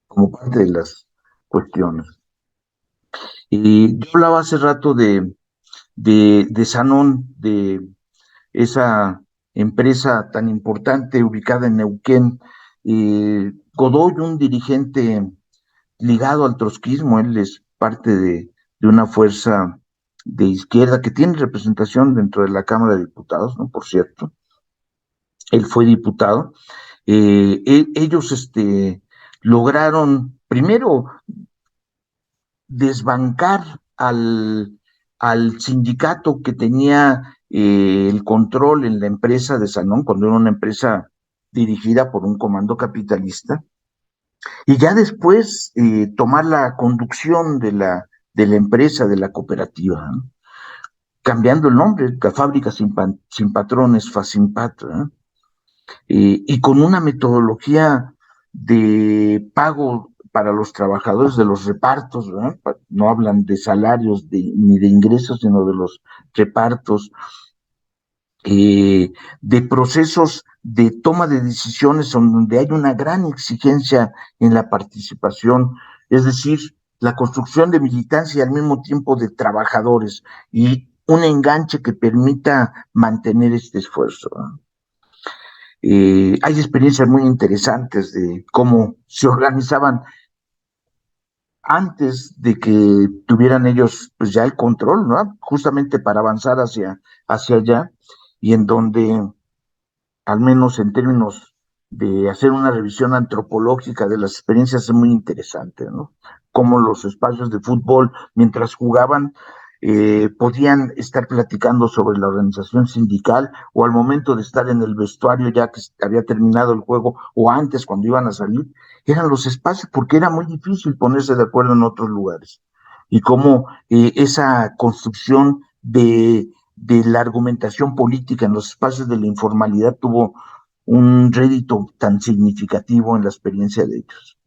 Como parte de las cuestiones. Y yo hablaba hace rato de Sanón, de esa empresa tan importante ubicada en Neuquén. Godoy, un dirigente ligado al trotskismo, él es parte de una fuerza de izquierda que tiene representación dentro de la Cámara de Diputados, ¿no? Por cierto, él fue diputado. Ellos lograron primero desbancar al sindicato que tenía el control en la empresa de Sanón, cuando era una empresa dirigida por un comando capitalista, y ya después tomar la conducción de la empresa, de la cooperativa, ¿no? Cambiando el nombre, la fábrica sin patrones, Facimpat, ¿no? y con una metodología de pago para los trabajadores de los repartos, ¿verdad? No hablan de salarios ni de ingresos, sino de los repartos, de procesos de toma de decisiones donde hay una gran exigencia en la participación, es decir, la construcción de militancia y al mismo tiempo de trabajadores y un enganche que permita mantener este esfuerzo, ¿no? Hay experiencias muy interesantes de cómo se organizaban antes de que tuvieran ellos pues ya el control, ¿no? Justamente para avanzar hacia allá, y en donde, al menos en términos de hacer una revisión antropológica de las experiencias, es muy interesante, ¿no? Cómo los espacios de fútbol, mientras jugaban, podían estar platicando sobre la organización sindical, o al momento de estar en el vestuario ya que había terminado el juego, o antes cuando iban a salir, eran los espacios, porque era muy difícil ponerse de acuerdo en otros lugares. Y cómo esa construcción de la argumentación política en los espacios de la informalidad tuvo un rédito tan significativo en la experiencia de ellos.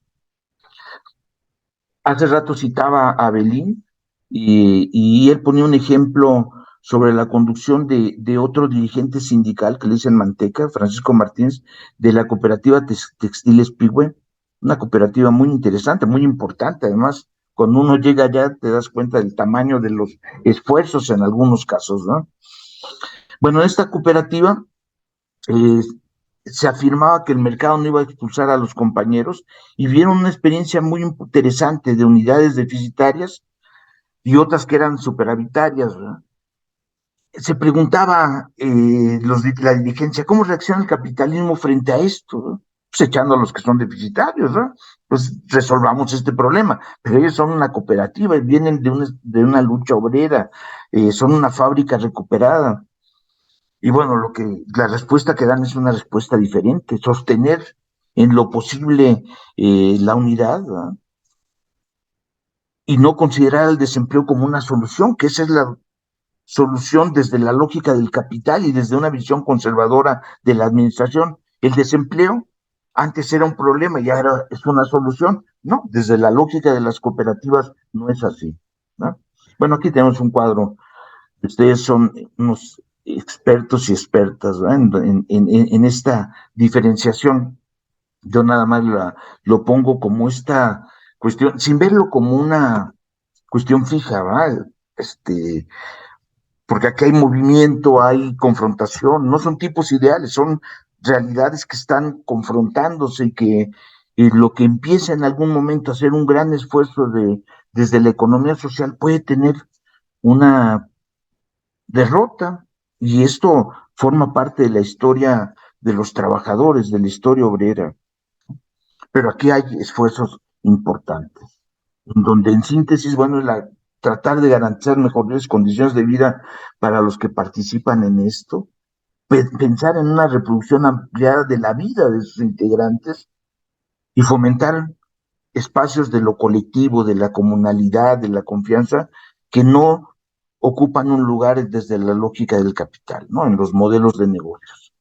Hace rato citaba a Belín, y él ponía un ejemplo sobre la conducción de otro dirigente sindical que le dicen Manteca, Francisco Martínez, de la cooperativa Textiles Pigüe, una cooperativa muy interesante, muy importante. Además, cuando uno llega allá te das cuenta del tamaño de los esfuerzos en algunos casos, ¿no? Bueno, esta cooperativa eh, se afirmaba que el mercado no iba a expulsar a los compañeros, y vieron una experiencia muy interesante de unidades deficitarias y otras que eran superavitarias, ¿verdad? Se preguntaba la dirigencia, ¿cómo reacciona el capitalismo frente a esto? ¿No? Pues echando a los que son deficitarios, ¿no? Pues resolvamos este problema. Pero ellos son una cooperativa y vienen de una lucha obrera, son una fábrica recuperada. Y bueno, la respuesta que dan es una respuesta diferente: sostener en lo posible la unidad, ¿verdad? Y no considerar el desempleo como una solución, que esa es la solución desde la lógica del capital y desde una visión conservadora de la administración. El desempleo antes era un problema y ahora es una solución. No, desde la lógica de las cooperativas no es así, ¿no? Bueno, aquí tenemos un cuadro. Ustedes son unos expertos y expertas, ¿verdad? En esta diferenciación. Yo nada más lo pongo como esta cuestión, sin verlo como una cuestión fija, ¿verdad? Porque aquí hay movimiento, hay confrontación, no son tipos ideales, son realidades que están confrontándose, y que lo que empieza en algún momento a ser un gran esfuerzo desde la economía social puede tener una derrota, y esto forma parte de la historia de los trabajadores, de la historia obrera. Pero aquí hay esfuerzos importantes, en donde en síntesis, bueno, es tratar de garantizar mejores condiciones de vida para los que participan en esto, pensar en una reproducción ampliada de la vida de sus integrantes, y fomentar espacios de lo colectivo, de la comunalidad, de la confianza, que no ocupan un lugar desde la lógica del capital, ¿no? En los modelos de negocios.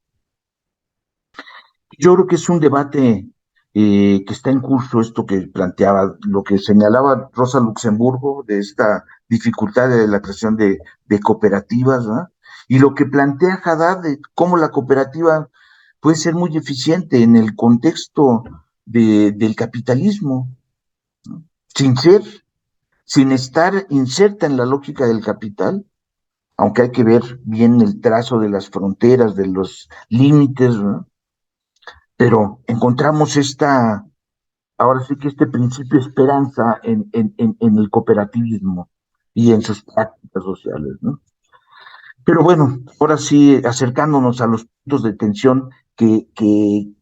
Yo creo que es un debate que está en curso, esto que planteaba, lo que señalaba Rosa Luxemburgo, de esta dificultad de la creación de cooperativas, ¿no? Y lo que plantea Haddad de cómo la cooperativa puede ser muy eficiente en el contexto del capitalismo, ¿no? Sin ser, sin estar inserta en la lógica del capital, aunque hay que ver bien el trazo de las fronteras, de los límites, ¿no? Pero encontramos ahora sí que este principio de esperanza en el cooperativismo y en sus prácticas sociales, ¿no? Pero bueno, ahora sí, acercándonos a los puntos de tensión que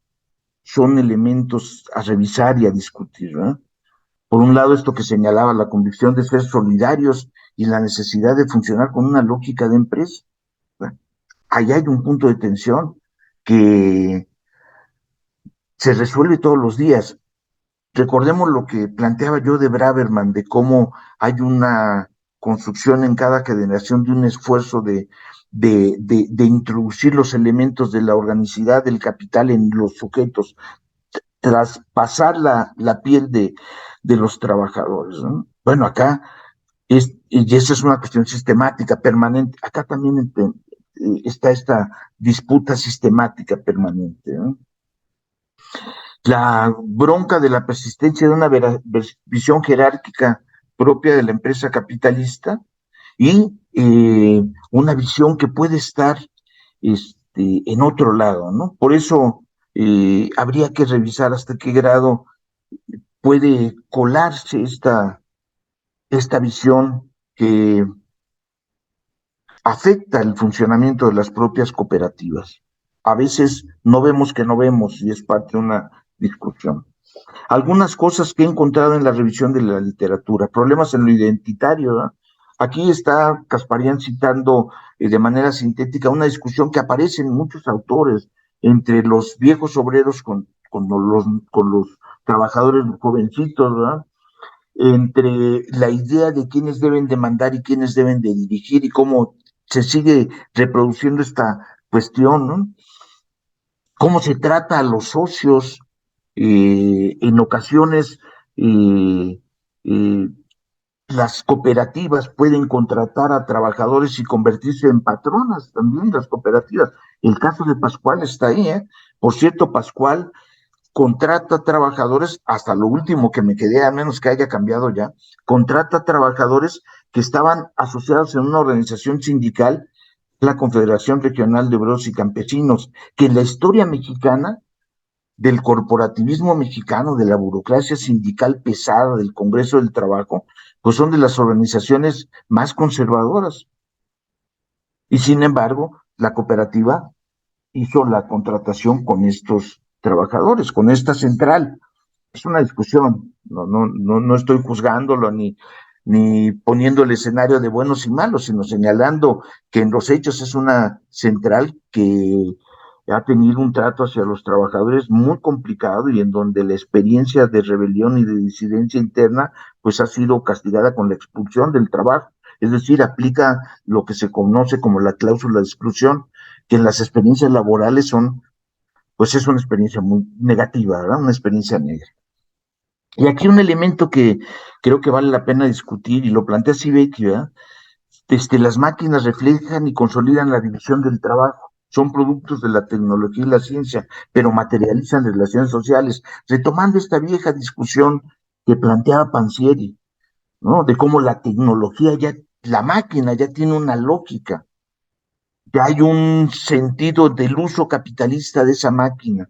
son elementos a revisar y a discutir, ¿no? Por un lado, esto que señalaba, la convicción de ser solidarios y la necesidad de funcionar con una lógica de empresa. Bueno, ahí hay un punto de tensión que se resuelve todos los días. Recordemos lo que planteaba yo de Braverman, de cómo hay una construcción en cada generación de un esfuerzo de introducir los elementos de la organicidad del capital en los sujetos, traspasar la piel de los trabajadores, ¿no? Bueno, acá y esa es una cuestión sistemática, permanente. Acá también está esta disputa sistemática permanente, ¿no? La bronca de la persistencia de una visión jerárquica propia de la empresa capitalista y una visión que puede estar en otro lado, ¿no? Por eso habría que revisar hasta qué grado puede colarse esta visión que afecta el funcionamiento de las propias cooperativas. A veces no vemos que no vemos y es parte de una discusión. Algunas cosas que he encontrado en la revisión de la literatura, problemas en lo identitario, ¿no? Aquí está Casparian citando de manera sintética una discusión que aparece en muchos autores entre los viejos obreros con los trabajadores jovencitos, ¿verdad? Entre la idea de quiénes deben de mandar y quiénes deben de dirigir y cómo se sigue reproduciendo esta cuestión, ¿no? Cómo se trata a los socios, en ocasiones eh, eh, las cooperativas pueden contratar a trabajadores y convertirse en patronas también las cooperativas. El caso de Pascual está ahí, ¿eh? Por cierto, Pascual contrata trabajadores, hasta lo último que me quedé, a menos que haya cambiado ya, contrata trabajadores que estaban asociados en una organización sindical, la Confederación Regional de Obreros y Campesinos, que en la historia mexicana, del corporativismo mexicano, de la burocracia sindical pesada, del Congreso del Trabajo, pues son de las organizaciones más conservadoras. Y sin embargo, la cooperativa hizo la contratación con estos trabajadores, con esta central. Es una discusión, no estoy juzgándolo ni poniendo el escenario de buenos y malos, sino señalando que en los hechos es una central que ha tenido un trato hacia los trabajadores muy complicado y en donde la experiencia de rebelión y de disidencia interna pues ha sido castigada con la expulsión del trabajo. Es decir, aplica lo que se conoce como la cláusula de exclusión, que en las experiencias laborales pues es una experiencia muy negativa, ¿verdad? Una experiencia negra. Y aquí un elemento que creo que vale la pena discutir, y lo plantea Siveki, ¿verdad? Las máquinas reflejan y consolidan la división del trabajo. Son productos de la tecnología y la ciencia, pero materializan relaciones sociales. Retomando esta vieja discusión que planteaba Pansieri, ¿no? De cómo la tecnología ya, la máquina ya tiene una lógica, ya hay un sentido del uso capitalista de esa máquina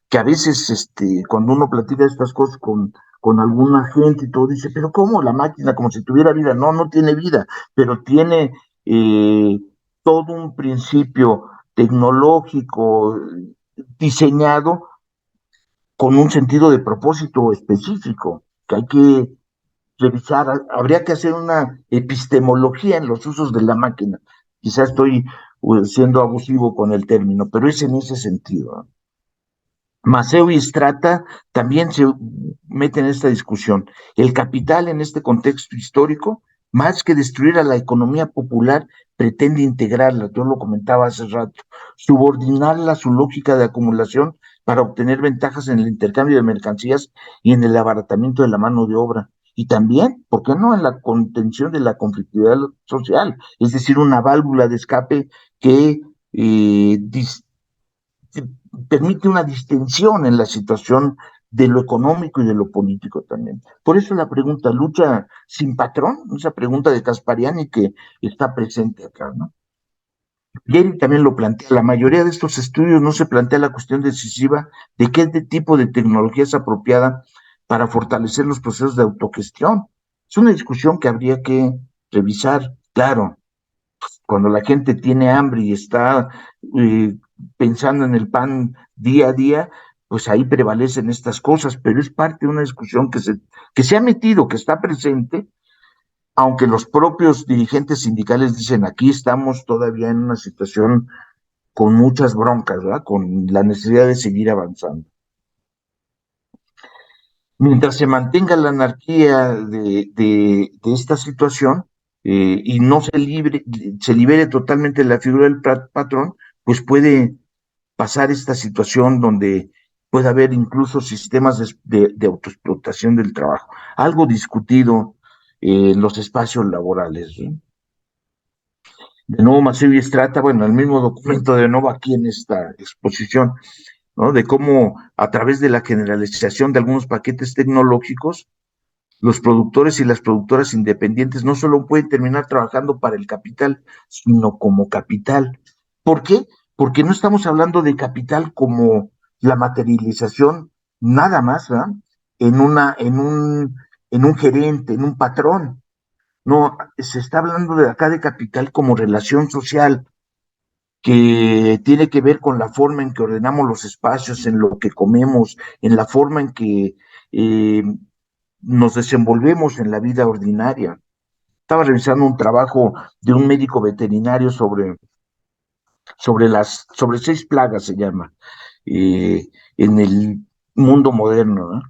que a veces cuando uno platica estas cosas con alguna gente y todo, dice, pero ¿cómo la máquina? Como si tuviera vida. No, no tiene vida, pero tiene eh, todo un principio tecnológico diseñado con un sentido de propósito específico, que hay que revisar. Habría que hacer una epistemología en los usos de la máquina. Quizá estoy siendo abusivo con el término, pero es en ese sentido, ¿no? Maceo y Strata también se meten en esta discusión. El capital en este contexto histórico, más que destruir a la economía popular, pretende integrarla, yo lo comentaba hace rato, subordinarla a su lógica de acumulación para obtener ventajas en el intercambio de mercancías y en el abaratamiento de la mano de obra. Y también, ¿por qué no?, en la contención de la conflictividad social, es decir, una válvula de escape que permite una distensión en la situación de lo económico y de lo político también. Por eso la pregunta, ¿lucha sin patrón? Esa pregunta de Caspariani que está presente acá, ¿no? Gary también lo plantea, la mayoría de estos estudios no se plantea la cuestión decisiva de qué tipo de tecnología es apropiada para fortalecer los procesos de autogestión. Es una discusión que habría que revisar, claro, cuando la gente tiene hambre y está pensando en el pan día a día, pues ahí prevalecen estas cosas, pero es parte de una discusión que se ha metido, que está presente, aunque los propios dirigentes sindicales dicen aquí estamos todavía en una situación con muchas broncas, ¿verdad? Con la necesidad de seguir avanzando. Mientras se mantenga la anarquía de esta situación y no se libere totalmente la figura del patrón, pues puede pasar esta situación donde puede haber incluso sistemas de autoexplotación del trabajo, algo discutido en los espacios laborales, ¿no? De nuevo, Massieu y Strata, bueno, el mismo documento de nuevo aquí en esta exposición, ¿no? De cómo a través de la generalización de algunos paquetes tecnológicos, los productores y las productoras independientes no solo pueden terminar trabajando para el capital, sino como capital. ¿Por qué? Porque no estamos hablando de capital como la materialización nada más, ¿verdad? En en un gerente, en un patrón. No, se está hablando de acá de capital como relación social, que tiene que ver con la forma en que ordenamos los espacios, en lo que comemos, en la forma en que eh, nos desenvolvemos en la vida ordinaria. Estaba revisando un trabajo de un médico veterinario sobre 6 plagas, se llama, en el mundo moderno, ¿no?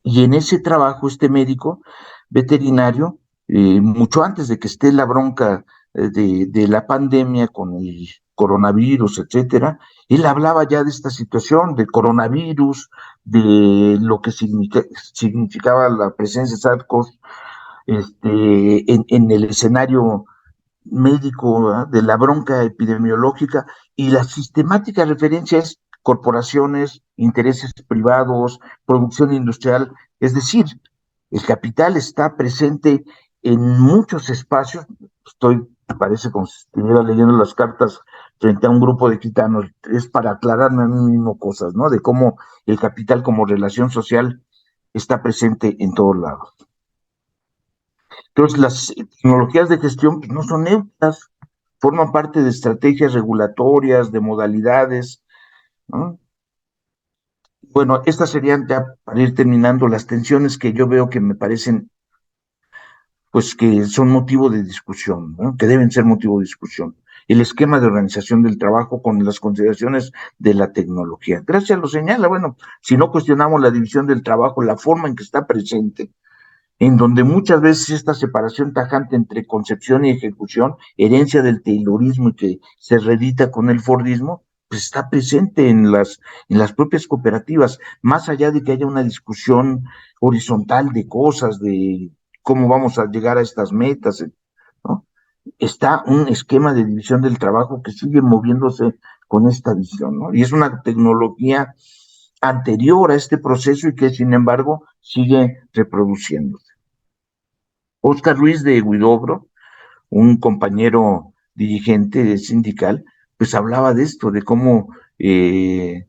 Y en ese trabajo, este médico veterinario, mucho antes de que esté la bronca de la pandemia con el coronavirus, etcétera, él hablaba ya de esta situación, del coronavirus, de lo que significaba la presencia de SARS-CoV en el escenario médico, ¿verdad? De la bronca epidemiológica, y la sistemática referencia es corporaciones, intereses privados, producción industrial, es decir, el capital está presente en muchos espacios. Parece como si estuviera leyendo las cartas frente a un grupo de gitanos, es para aclararme a mí mismo cosas, ¿no? De cómo el capital como relación social está presente en todos lados. Entonces, las tecnologías de gestión pues, no son neutras, forman parte de estrategias regulatorias, de modalidades, ¿no? Bueno, estas serían ya para ir terminando las tensiones que yo veo que me parecen, pues que son motivo de discusión, ¿no? Que deben ser motivo de discusión. El esquema de organización del trabajo con las consideraciones de la tecnología. Gracias lo señala, bueno, si no cuestionamos la división del trabajo, la forma en que está presente, en donde muchas veces esta separación tajante entre concepción y ejecución, herencia del taylorismo y que se reedita con el fordismo, pues está presente en las propias cooperativas, más allá de que haya una discusión horizontal de cosas, de cómo vamos a llegar a estas metas, ¿no? Está un esquema de división del trabajo que sigue moviéndose con esta visión, ¿no? Y es una tecnología anterior a este proceso y que, sin embargo, sigue reproduciéndose. Oscar Ruiz de Huidobro, un compañero dirigente sindical, pues hablaba de esto, de cómo se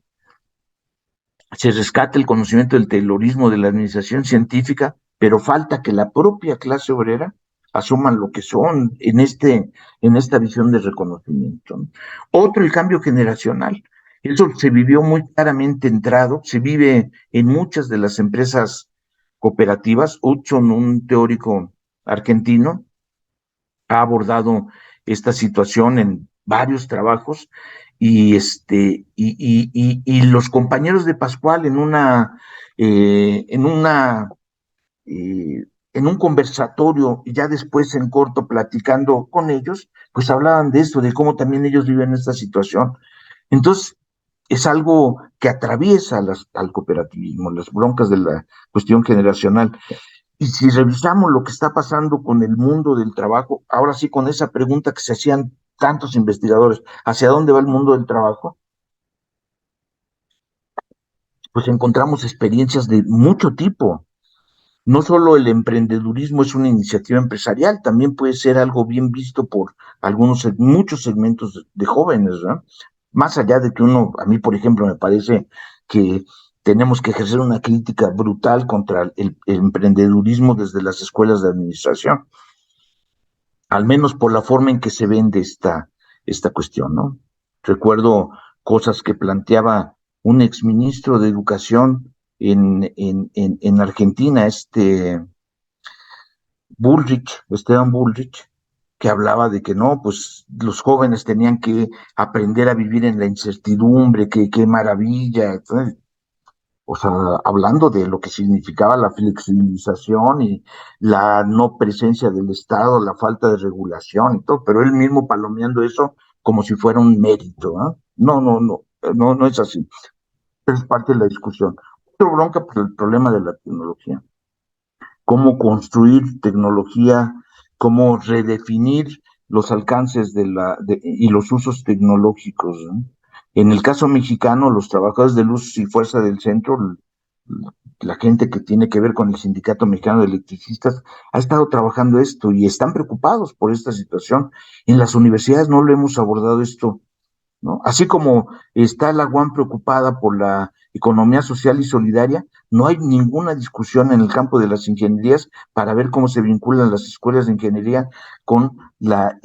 rescata el conocimiento del taylorismo de la administración científica, pero falta que la propia clase obrera asuman lo que son en esta visión de reconocimiento, ¿no? Otro, el cambio generacional. Eso se vivió muy claramente entrado, se vive en muchas de las empresas cooperativas. Hudson, un teórico argentino, ha abordado esta situación en varios trabajos y los compañeros de Pascual eh, en una eh, en un conversatorio y ya después en corto platicando con ellos, pues hablaban de esto, de cómo también ellos viven esta situación. Entonces, es algo que atraviesa al cooperativismo, las broncas de la cuestión generacional. Y si revisamos lo que está pasando con el mundo del trabajo, ahora sí con esa pregunta que se hacían tantos investigadores, ¿hacia dónde va el mundo del trabajo? Pues encontramos experiencias de mucho tipo. No solo el emprendedurismo es una iniciativa empresarial, también puede ser algo bien visto por muchos segmentos de jóvenes, ¿no? Más allá de que a mí, por ejemplo, me parece que tenemos que ejercer una crítica brutal contra el emprendedurismo desde las escuelas de administración, al menos por la forma en que se vende esta cuestión, ¿no? Recuerdo cosas que planteaba un exministro de Educación en Argentina, Esteban Bullrich, que hablaba de que no, pues los jóvenes tenían que aprender a vivir en la incertidumbre, que qué maravilla, ¿sabes? o sea, hablando de lo que significaba la flexibilización y la no presencia del Estado, la falta de regulación y todo, pero él mismo palomeando eso como si fuera un mérito, ¿ah? No, no, no, no es así. Es parte de la discusión. Otro bronca por el problema de la tecnología. Cómo construir tecnología, cómo redefinir los alcances y los usos tecnológicos, ¿no? En el caso mexicano, los trabajadores de luz y fuerza del centro, la gente que tiene que ver con el Sindicato Mexicano de Electricistas, ha estado trabajando esto y están preocupados por esta situación. En las universidades no lo hemos abordado esto, ¿no? Así como está la UAM preocupada por la economía social y solidaria, no hay ninguna discusión en el campo de las ingenierías para ver cómo se vinculan las escuelas de ingeniería con la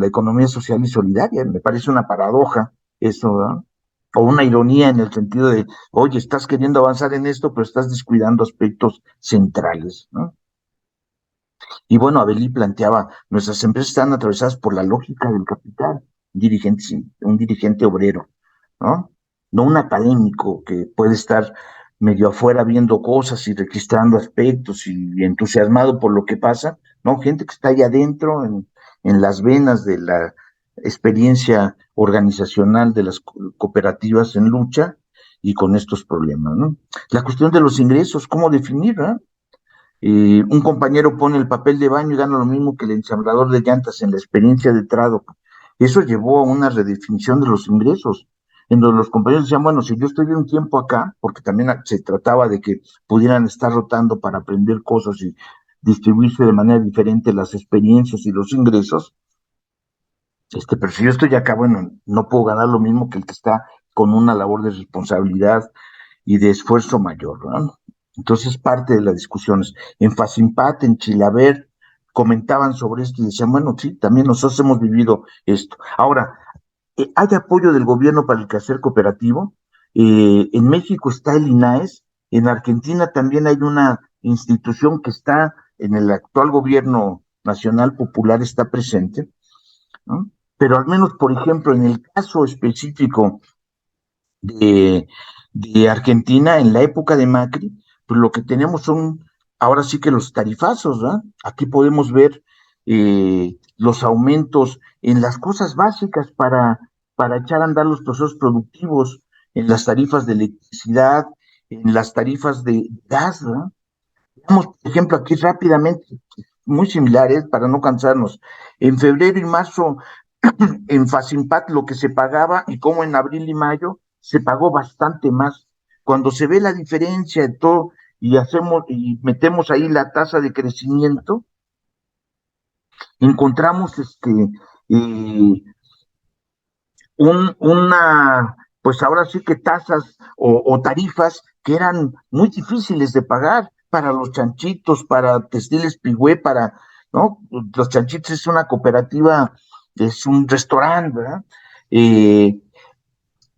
economía social y solidaria. Me parece una paradoja eso, ¿no? O una ironía en el sentido de, oye, estás queriendo avanzar en esto, pero estás descuidando aspectos centrales, ¿no? Y bueno, Abelí planteaba, nuestras empresas están atravesadas por la lógica del capital, un dirigente obrero, ¿no? No un académico que puede estar medio afuera viendo cosas y registrando aspectos y entusiasmado por lo que pasa, ¿no? Gente que está allá adentro, en las venas de la experiencia organizacional de las cooperativas en lucha y con estos problemas, ¿no? La cuestión de los ingresos, ¿cómo definir, ¿no? Un compañero pone el papel de baño y gana lo mismo que el ensamblador de llantas en la experiencia de trado. Eso llevó a una redefinición de los ingresos, en donde los compañeros decían, bueno, si yo estoy de un tiempo acá, porque también se trataba de que pudieran estar rotando para aprender cosas y distribuirse de manera diferente las experiencias y los ingresos, pero si yo estoy acá, bueno, no puedo ganar lo mismo que el que está con una labor de responsabilidad y de esfuerzo mayor, ¿no? Entonces, parte de las discusiones. En Facimpat, en Chilaver, comentaban sobre esto y decían, bueno, sí, también nosotros hemos vivido esto. Ahora, hay apoyo del gobierno para el quehacer cooperativo. En México está el INAES, en Argentina también hay una institución que está en el actual gobierno nacional popular, está presente, ¿no? Pero al menos, por ejemplo, en el caso específico de, de Argentina en la época de Macri, pues lo que tenemos son ahora sí que los tarifazos, ¿verdad? Aquí podemos ver los aumentos en las cosas básicas para echar a andar los procesos productivos, en las tarifas de electricidad, en las tarifas de gas, ¿verdad? Vamos, por ejemplo, aquí rápidamente, muy similares para no cansarnos. En febrero y marzo en Facimpat lo que se pagaba y como en abril y mayo se pagó bastante más. Cuando se ve la diferencia de todo y hacemos y metemos ahí la tasa de crecimiento, encontramos eh, pues ahora sí que tasas o tarifas que eran muy difíciles de pagar para los chanchitos, para Textiles Pigüé, ¿no? Los chanchitos es una cooperativa, es un restaurante, ¿verdad? Eh,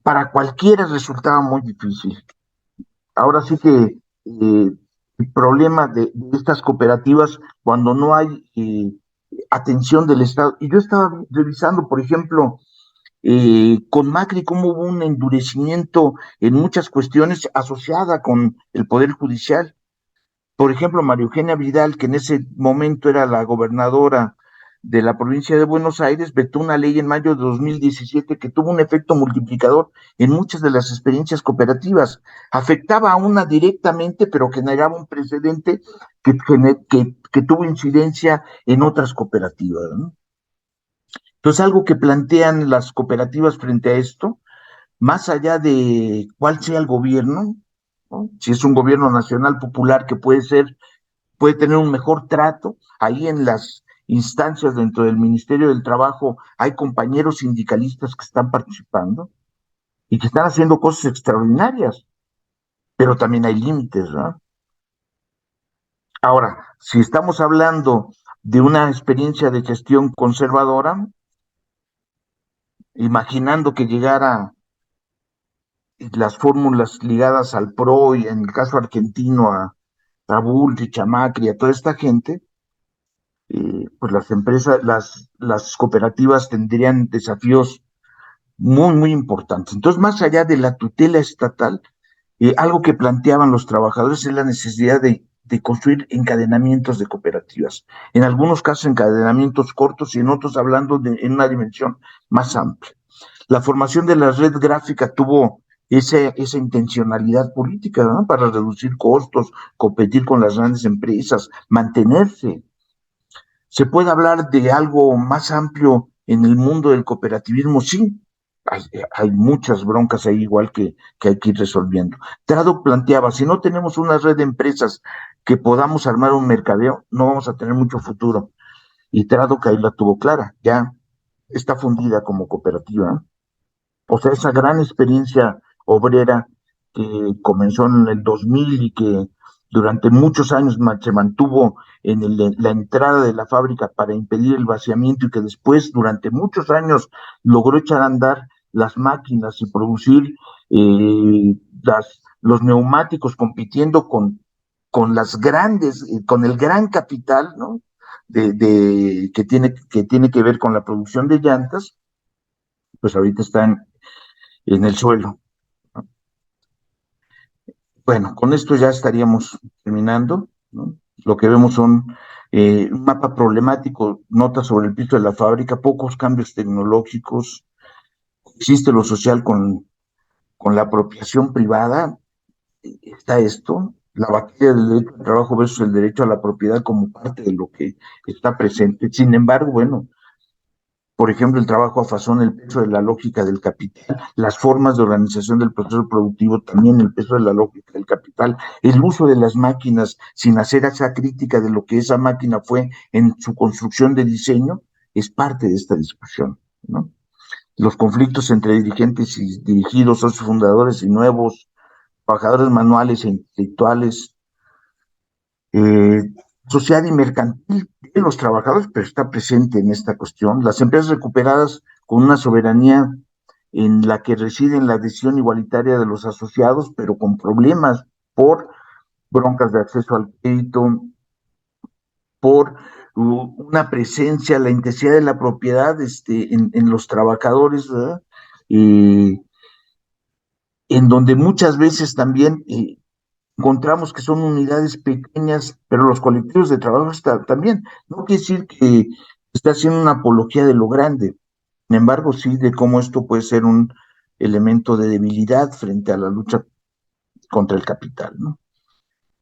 para cualquiera resultaba muy difícil. Ahora sí que el problema de estas cooperativas cuando no hay atención del Estado, y yo estaba revisando, por ejemplo, con Macri, cómo hubo un endurecimiento en muchas cuestiones asociada con el Poder Judicial. Por ejemplo, María Eugenia Vidal, que en ese momento era la gobernadora de la provincia de Buenos Aires, vetó una ley en mayo de 2017 que tuvo un efecto multiplicador en muchas de las experiencias cooperativas. Afectaba a una directamente, pero generaba un precedente que tuvo incidencia en otras cooperativas, ¿no? Entonces, algo que plantean las cooperativas frente a esto, más allá de cuál sea el gobierno, ¿no? Si es un gobierno nacional popular que puede tener un mejor trato, ahí en las instancias dentro del Ministerio del Trabajo hay compañeros sindicalistas que están participando y que están haciendo cosas extraordinarias, pero también hay límites, ¿no? Ahora, si estamos hablando de una experiencia de gestión conservadora, imaginando que llegara las fórmulas ligadas al PRO y en el caso argentino a Bullrich, a Macri, a toda esta gente, pues las empresas, las cooperativas tendrían desafíos muy, muy importantes. Entonces, más allá de la tutela estatal, Algo que planteaban los trabajadores es la necesidad de construir encadenamientos de cooperativas. En algunos casos encadenamientos cortos y en otros hablando en una dimensión más amplia. La formación de la red gráfica tuvo esa intencionalidad política, ¿no? Para reducir costos, competir con las grandes empresas, mantenerse. ¿Se puede hablar de algo más amplio en el mundo del cooperativismo? Sí, hay muchas broncas ahí igual que hay que ir resolviendo. Trado planteaba, si no tenemos una red de empresas que podamos armar un mercadeo, no vamos a tener mucho futuro. Y Trado que ahí la tuvo clara, ya está fundida como cooperativa, ¿eh? O sea, esa gran experiencia obrera que comenzó en el 2000 y que durante muchos años se mantuvo en la entrada de la fábrica para impedir el vaciamiento y que después, durante muchos años, logró echar a andar las máquinas y producir los neumáticos compitiendo con las grandes, con el gran capital, ¿no? Que tiene que ver con la producción de llantas, pues ahorita están en el suelo. Bueno, con esto ya estaríamos terminando, ¿no? Lo que vemos son un mapa problemático, notas sobre el piso de la fábrica, pocos cambios tecnológicos, existe lo social con la apropiación privada, está esto, la batalla del derecho al trabajo versus el derecho a la propiedad como parte de lo que está presente. Sin embargo, bueno, por ejemplo, el trabajo a fazón, el peso de la lógica del capital, las formas de organización del proceso productivo, también el peso de la lógica del capital, el uso de las máquinas sin hacer esa crítica de lo que esa máquina fue en su construcción de diseño, es parte de esta discusión, ¿no? Los conflictos entre dirigentes y dirigidos, socios fundadores y nuevos, trabajadores manuales e intelectuales, eh, social y mercantil de los trabajadores, pero está presente en esta cuestión. Las empresas recuperadas con una soberanía en la que reside la adhesión igualitaria de los asociados, pero con problemas por broncas de acceso al crédito, por una presencia, la intensidad de la propiedad en los trabajadores, ¿verdad? En donde muchas veces también encontramos que son unidades pequeñas, pero los colectivos de trabajo también. No quiere decir que está haciendo una apología de lo grande, sin embargo, sí de cómo esto puede ser un elemento de debilidad frente a la lucha contra el capital, ¿no?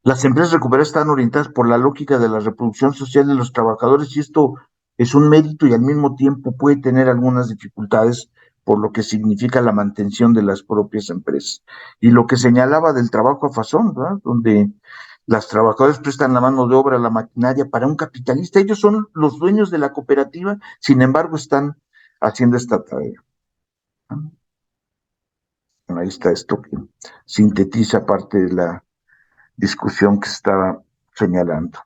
Las empresas recuperadas están orientadas por la lógica de la reproducción social de los trabajadores y esto es un mérito y al mismo tiempo puede tener algunas dificultades por lo que significa la mantención de las propias empresas. Y lo que señalaba del trabajo a fazón, ¿verdad? Donde las trabajadoras prestan la mano de obra, la maquinaria para un capitalista. Ellos son los dueños de la cooperativa, sin embargo están haciendo esta tarea. Bueno, ahí está esto que sintetiza parte de la discusión que se estaba señalando.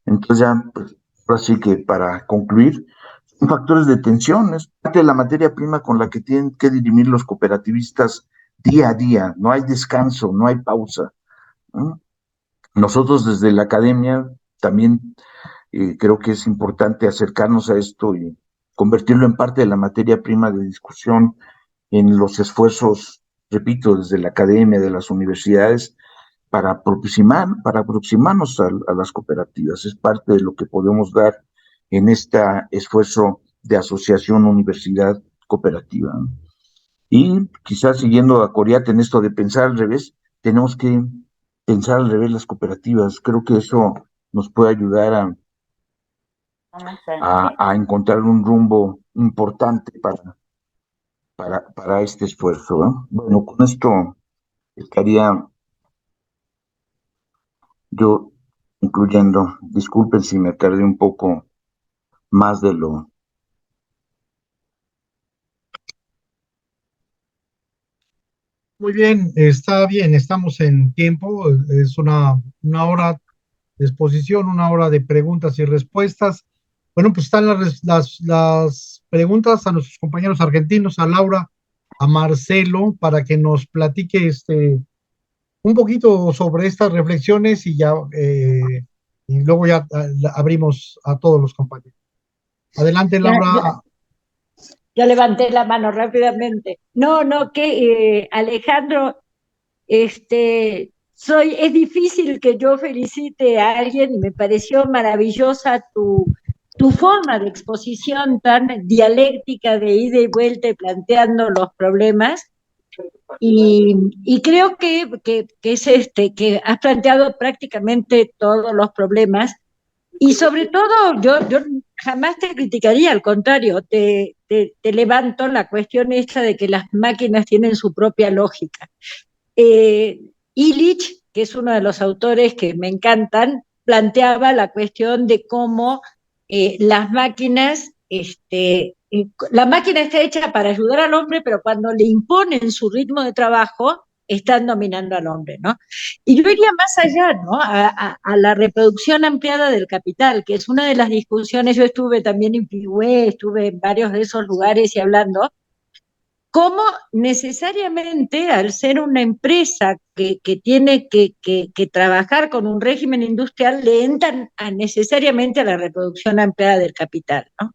Entonces ya, pues, ahora sí que para concluir, son factores de tensión, es parte de la materia prima con la que tienen que dirimir los cooperativistas día a día, no hay descanso, no hay pausa, ¿no? Nosotros desde la academia también creo que es importante acercarnos a esto y convertirlo en parte de la materia prima de discusión en los esfuerzos, repito, desde la academia, de las universidades, para aproximarnos a las cooperativas. Es parte de lo que podemos dar en este esfuerzo de asociación universidad cooperativa, ¿no? Y quizás siguiendo a Coriat en esto de pensar al revés, tenemos que pensar al revés las cooperativas. Creo que eso nos puede ayudar a encontrar un rumbo importante para este esfuerzo, ¿no? Bueno, con esto estaría yo incluyendo, disculpen si me tardé un poco más de lo... Muy bien, está bien, estamos en tiempo, es una hora de exposición, una hora de preguntas y respuestas. Bueno, pues están las preguntas a nuestros compañeros argentinos, a Laura, a Marcelo, para que nos platique un poquito sobre estas reflexiones y luego ya abrimos a todos los compañeros. Adelante, Ya, Laura. yo levanté la mano rápidamente. No, no, que Alejandro, Es difícil que yo felicite a alguien y me pareció maravillosa tu forma de exposición tan dialéctica de ida y vuelta y planteando los problemas. Y creo que es que has planteado prácticamente todos los problemas y sobre todo yo jamás te criticaría, al contrario, te levanto la cuestión esta de que las máquinas tienen su propia lógica. Eh, Illich, que es uno de los autores que me encantan, planteaba la cuestión de cómo las máquinas, la máquina está hecha para ayudar al hombre, pero cuando le imponen su ritmo de trabajo, están dominando al hombre, ¿no? Y yo iría más allá, ¿no? A la reproducción ampliada del capital, que es una de las discusiones. Yo estuve también en Pigüé, estuve en varios de esos lugares y hablando, cómo necesariamente al ser una empresa que tiene que trabajar con un régimen industrial, le entran necesariamente a la reproducción ampliada del capital, ¿no?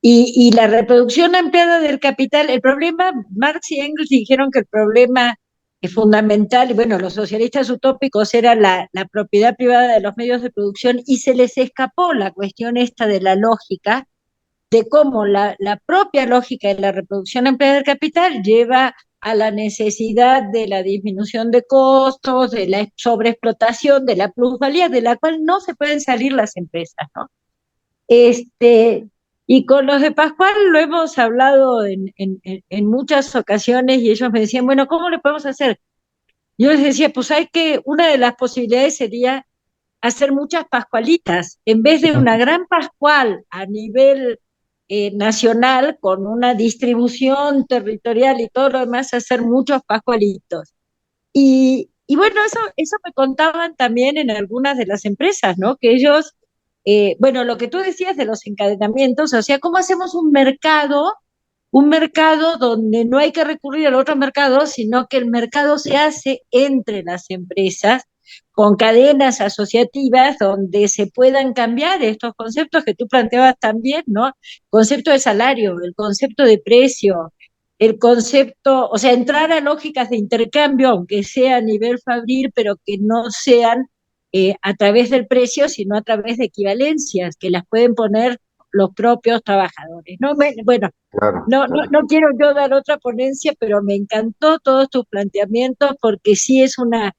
Y la reproducción ampliada del capital, el problema, Marx y Engels dijeron que el problema es fundamental, y bueno, los socialistas utópicos era la propiedad privada de los medios de producción, y se les escapó la cuestión esta de la lógica, de cómo la propia lógica de la reproducción empleada del capital lleva a la necesidad de la disminución de costos, de la sobreexplotación, de la plusvalía, de la cual no se pueden salir las empresas, ¿no? Y con los de Pascual lo hemos hablado en muchas ocasiones y ellos me decían, bueno, ¿cómo le podemos hacer? Yo les decía, pues hay que, una de las posibilidades sería hacer muchas pascualitas, en vez de una gran pascual a nivel nacional, con una distribución territorial y todo lo demás, hacer muchos pascualitos. Y bueno, eso me contaban también en algunas de las empresas, ¿no? Que ellos, bueno, lo que tú decías de los encadenamientos, o sea, ¿cómo hacemos un mercado donde no hay que recurrir al otro mercado, sino que el mercado se hace entre las empresas con cadenas asociativas donde se puedan cambiar estos conceptos que tú planteabas también, ¿no? Concepto de salario, el concepto de precio, el concepto, o sea, entrar a lógicas de intercambio, aunque sea a nivel fabril, pero que no sean a través del precio, sino a través de equivalencias, que las pueden poner los propios trabajadores, ¿no? Bueno, Claro, no quiero yo dar otra ponencia, pero me encantó todos tus planteamientos porque sí es una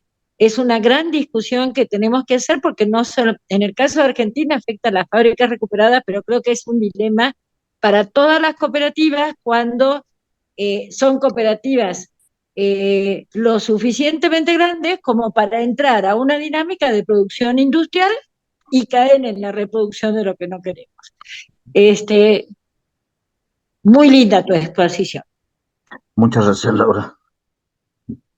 gran discusión que tenemos que hacer, porque no solo, en el caso de Argentina afecta a las fábricas recuperadas, pero creo que es un dilema para todas las cooperativas cuando son cooperativas lo suficientemente grandes como para entrar a una dinámica de producción industrial y caen en la reproducción de lo que no queremos. Muy linda tu exposición. muchas gracias, Laura.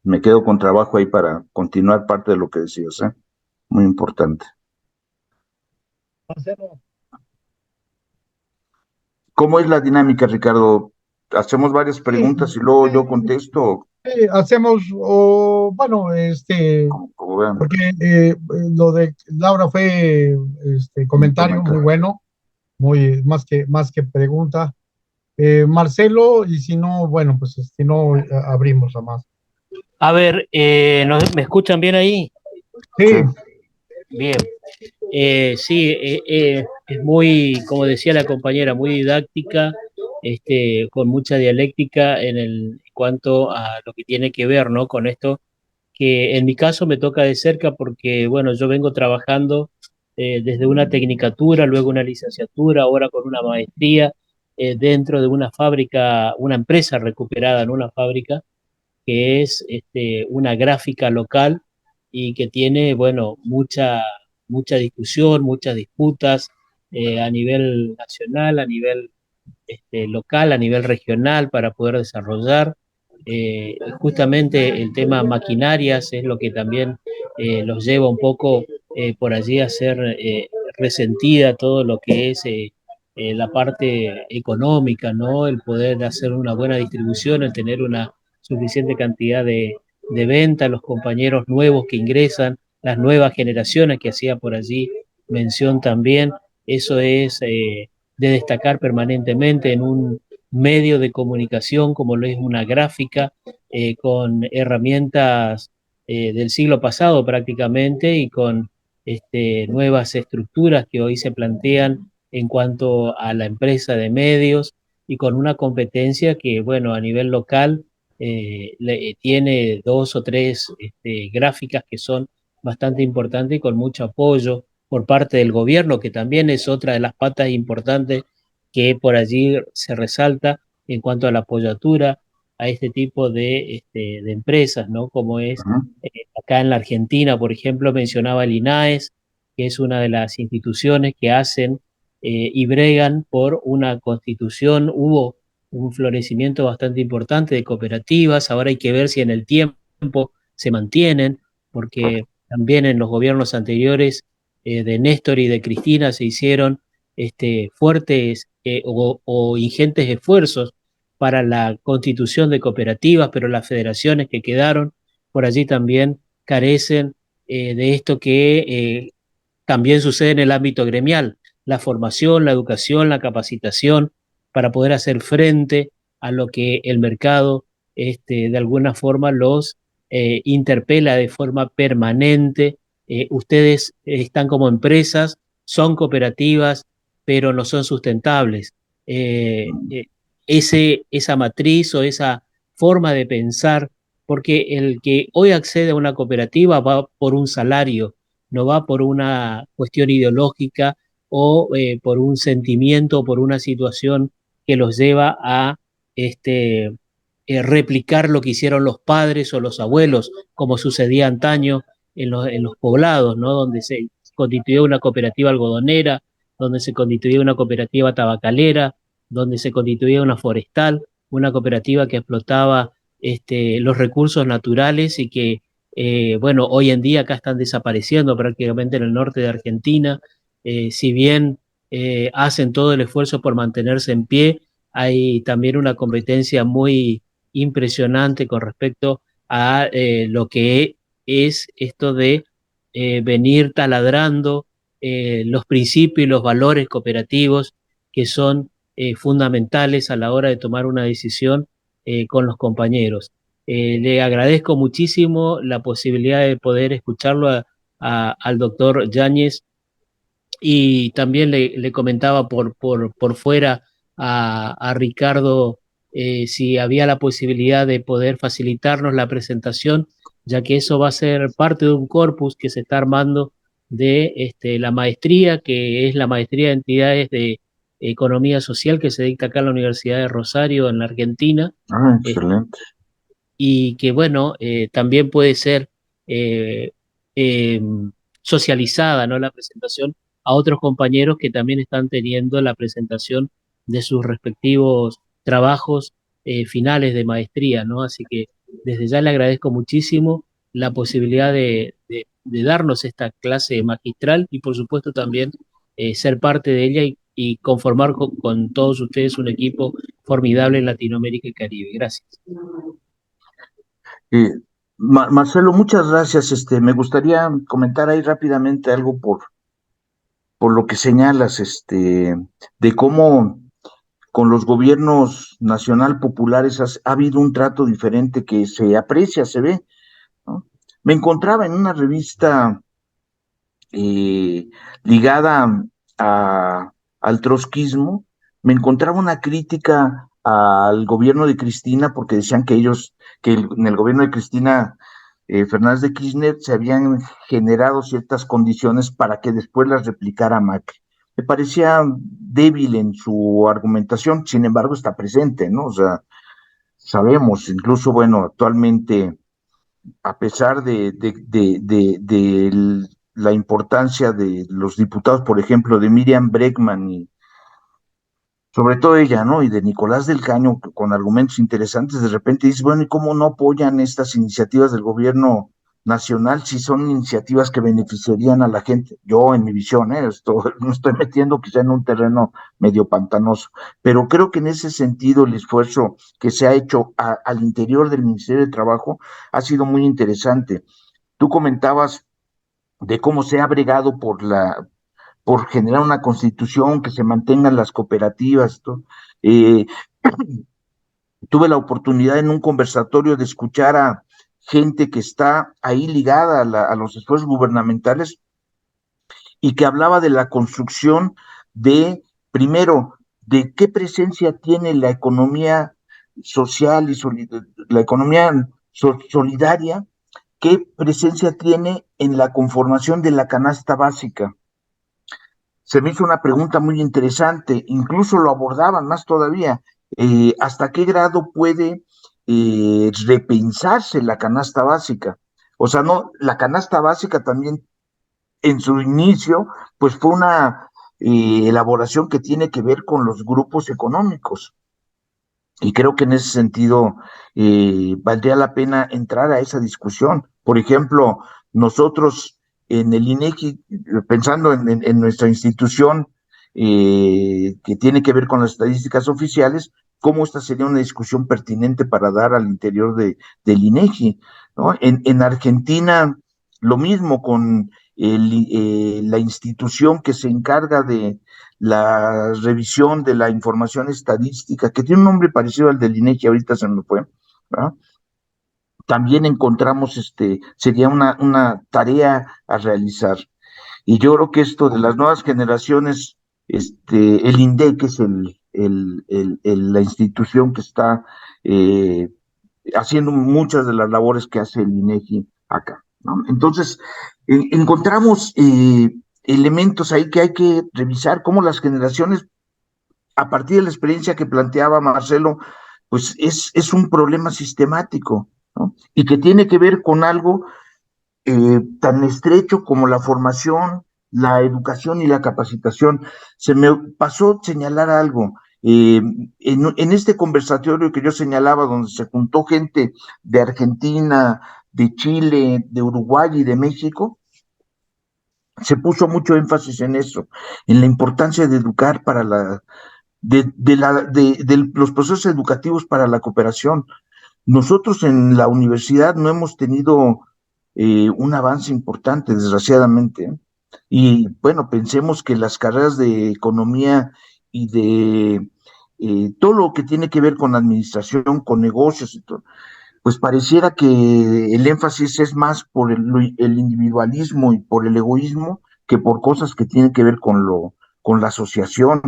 Me quedo con trabajo ahí para continuar parte de lo que decías, ¿eh? Muy importante. Marcelo. ¿Cómo es la dinámica, Ricardo? ¿Hacemos varias preguntas y luego yo contesto? Hacemos, o bueno, Como vean. porque lo de Laura fue comentario muy bueno, muy más que pregunta. Marcelo, y si no, bueno, pues si no, abrimos a más. A ver, ¿me escuchan bien ahí? Sí, Sí. Bien. Sí, es muy, como decía la compañera, muy didáctica, con mucha dialéctica en cuanto a lo que tiene que ver, ¿no? Con esto, que en mi caso me toca de cerca porque, bueno, yo vengo trabajando desde una tecnicatura, luego una licenciatura, ahora con una maestría dentro de una fábrica, una empresa recuperada en una fábrica que es una gráfica local y que tiene, bueno, mucha discusión, muchas disputas a nivel nacional, a nivel local, a nivel regional, para poder desarrollar. Justamente el tema maquinarias es lo que también los lleva un poco por allí a ser resentida todo lo que es la parte económica, ¿no? El poder hacer una buena distribución, el tener una suficiente cantidad de venta, los compañeros nuevos que ingresan, las nuevas generaciones que hacía por allí mención también, eso es de destacar permanentemente en un medio de comunicación como lo es una gráfica, con herramientas del siglo pasado prácticamente y con nuevas estructuras que hoy se plantean en cuanto a la empresa de medios y con una competencia que, bueno, a nivel local tiene dos o tres gráficas que son bastante importantes y con mucho apoyo por parte del gobierno, que también es otra de las patas importantes que por allí se resalta en cuanto a la apoyatura a este tipo de empresas, ¿no? Como es Ujú. acá en la Argentina, por ejemplo, mencionaba el INAES, que es una de las instituciones que hacen y bregan por una constitución. Hubo un florecimiento bastante importante de cooperativas, ahora hay que ver si en el tiempo se mantienen, porque también en los gobiernos anteriores de Néstor y de Cristina se hicieron fuertes o ingentes esfuerzos para la constitución de cooperativas, pero las federaciones que quedaron por allí también carecen de esto que también sucede en el ámbito gremial, la formación, la educación, la capacitación, para poder hacer frente a lo que el mercado de alguna forma los interpela de forma permanente. Ustedes están como empresas, son cooperativas, pero no son sustentables. Esa matriz o esa forma de pensar, porque el que hoy accede a una cooperativa va por un salario, no va por una cuestión ideológica o por un sentimiento o por una situación que los lleva a replicar lo que hicieron los padres o los abuelos, como sucedía antaño en los poblados, ¿no? Donde se constituyó una cooperativa algodonera, donde se constituyó una cooperativa tabacalera, donde se constituía una forestal, una cooperativa que explotaba los recursos naturales y que bueno, hoy en día acá están desapareciendo prácticamente en el norte de Argentina. Si bien hacen todo el esfuerzo por mantenerse en pie, hay también una competencia muy impresionante con respecto a lo que es esto de venir taladrando los principios y los valores cooperativos que son fundamentales a la hora de tomar una decisión con los compañeros. Le agradezco muchísimo la posibilidad de poder escucharlo al doctor Yáñez y también le comentaba por fuera a Ricardo si había la posibilidad de poder facilitarnos la presentación, ya que eso va a ser parte de un corpus que se está armando de la maestría, que es la maestría de entidades de economía social que se dicta acá en la Universidad de Rosario, en la Argentina. Ah, Eh, excelente. y que bueno, también puede ser eh, eh, socializada, ¿no? La presentación a otros compañeros que también están teniendo la presentación de sus respectivos trabajos finales de maestría, ¿no? Así que desde ya le agradezco muchísimo la posibilidad de darnos esta clase magistral y por supuesto también ser parte de ella y conformar con todos ustedes un equipo formidable en Latinoamérica y Caribe. Gracias. Eh, Marcelo, muchas gracias. Me gustaría comentar ahí rápidamente algo por lo que señalas, de cómo con los gobiernos nacional populares ha habido un trato diferente que se aprecia, se ve, ¿no? Me encontraba en una revista eh, ligada al trotskismo, me encontraba una crítica al gobierno de Cristina porque decían que en el gobierno de Cristina Fernández de Kirchner se habían generado ciertas condiciones para que después las replicara Macri. Me parecía débil en su argumentación, sin embargo está presente, ¿no? O sea, sabemos, incluso, bueno, actualmente a pesar de la importancia de los diputados, por ejemplo, de Miriam Bregman y sobre todo ella, ¿no? Y de Nicolás del Caño, con argumentos interesantes, de repente dices, bueno, ¿y cómo no apoyan estas iniciativas del gobierno nacional si son iniciativas que beneficiarían a la gente? Yo, en mi visión, me estoy metiendo quizá en un terreno medio pantanoso, pero creo que en ese sentido el esfuerzo que se ha hecho al interior del Ministerio de Trabajo ha sido muy interesante. Tú comentabas de cómo se ha bregado por generar una constitución, que se mantengan las cooperativas. Eh, Tuve la oportunidad en un conversatorio de escuchar a gente que está ahí ligada a los esfuerzos gubernamentales y que hablaba de la construcción de, primero, de qué presencia tiene la economía social y la economía solidaria, qué presencia tiene en la conformación de la canasta básica. Se me hizo una pregunta muy interesante, incluso lo abordaban más todavía, ¿hasta qué grado puede repensarse la canasta básica? O sea, no, la canasta básica también en su inicio, pues fue una elaboración que tiene que ver con los grupos económicos. Y creo que en ese sentido valdría la pena entrar a esa discusión. Por ejemplo, nosotros en el INEGI, pensando en nuestra institución que tiene que ver con las estadísticas oficiales, cómo esta sería una discusión pertinente para dar al interior del INEGI, ¿no? En Argentina, lo mismo con la institución que se encarga de la revisión de la información estadística, que tiene un nombre parecido al del INEGI, ahorita se me fue, ¿verdad? También encontramos, sería una tarea a realizar. Y yo creo que esto de las nuevas generaciones, el INDEC es la institución que está haciendo muchas de las labores que hace el INEGI acá, ¿no? Entonces, encontramos elementos ahí que hay que revisar, cómo las generaciones, a partir de la experiencia que planteaba Marcelo, pues es un problema sistemático, ¿no? Y que tiene que ver con algo tan estrecho como la formación, la educación y la capacitación. Se me pasó señalar algo. En este conversatorio que yo señalaba, donde se juntó gente de Argentina, de Chile, de Uruguay y de México, se puso mucho énfasis en eso, en la importancia de educar para de los procesos educativos para la cooperación. Nosotros en la universidad no hemos tenido un avance importante, desgraciadamente, ¿eh? Y bueno, pensemos que las carreras de economía y de todo lo que tiene que ver con administración, con negocios y todo, pues pareciera que el énfasis es más por el individualismo y por el egoísmo que por cosas que tienen que ver con la asociación.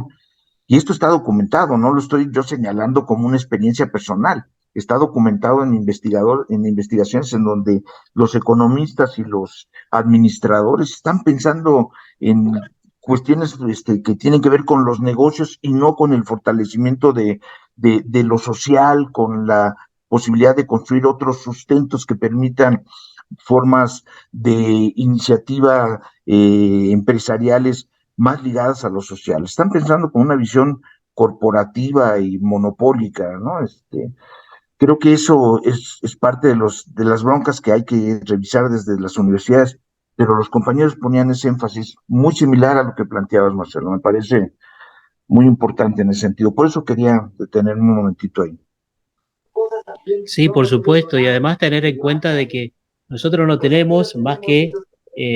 Y esto está documentado, no lo estoy yo señalando como una experiencia personal. Está documentado en investigaciones en donde los economistas y los administradores están pensando en cuestiones que tienen que ver con los negocios y no con el fortalecimiento de lo social, con la posibilidad de construir otros sustentos que permitan formas de iniciativa empresariales más ligadas a lo social. Están pensando con una visión corporativa y monopólica, ¿no? Creo que eso es parte de las broncas que hay que revisar desde las universidades, pero los compañeros ponían ese énfasis muy similar a lo que planteabas, Marcelo. Me parece muy importante en ese sentido. Por eso quería detenerme un momentito ahí. Sí, por supuesto, y además tener en cuenta de que nosotros no tenemos más que,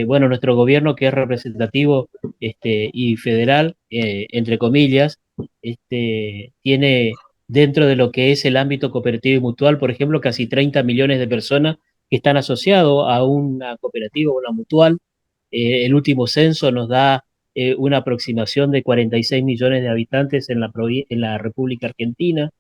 bueno, nuestro gobierno que es representativo y federal, entre comillas, tiene dentro de lo que es el ámbito cooperativo y mutual, por ejemplo, casi 30 millones de personas que están asociados a una cooperativa o una mutual. El último censo nos da una aproximación de 46 millones de habitantes en en la República Argentina.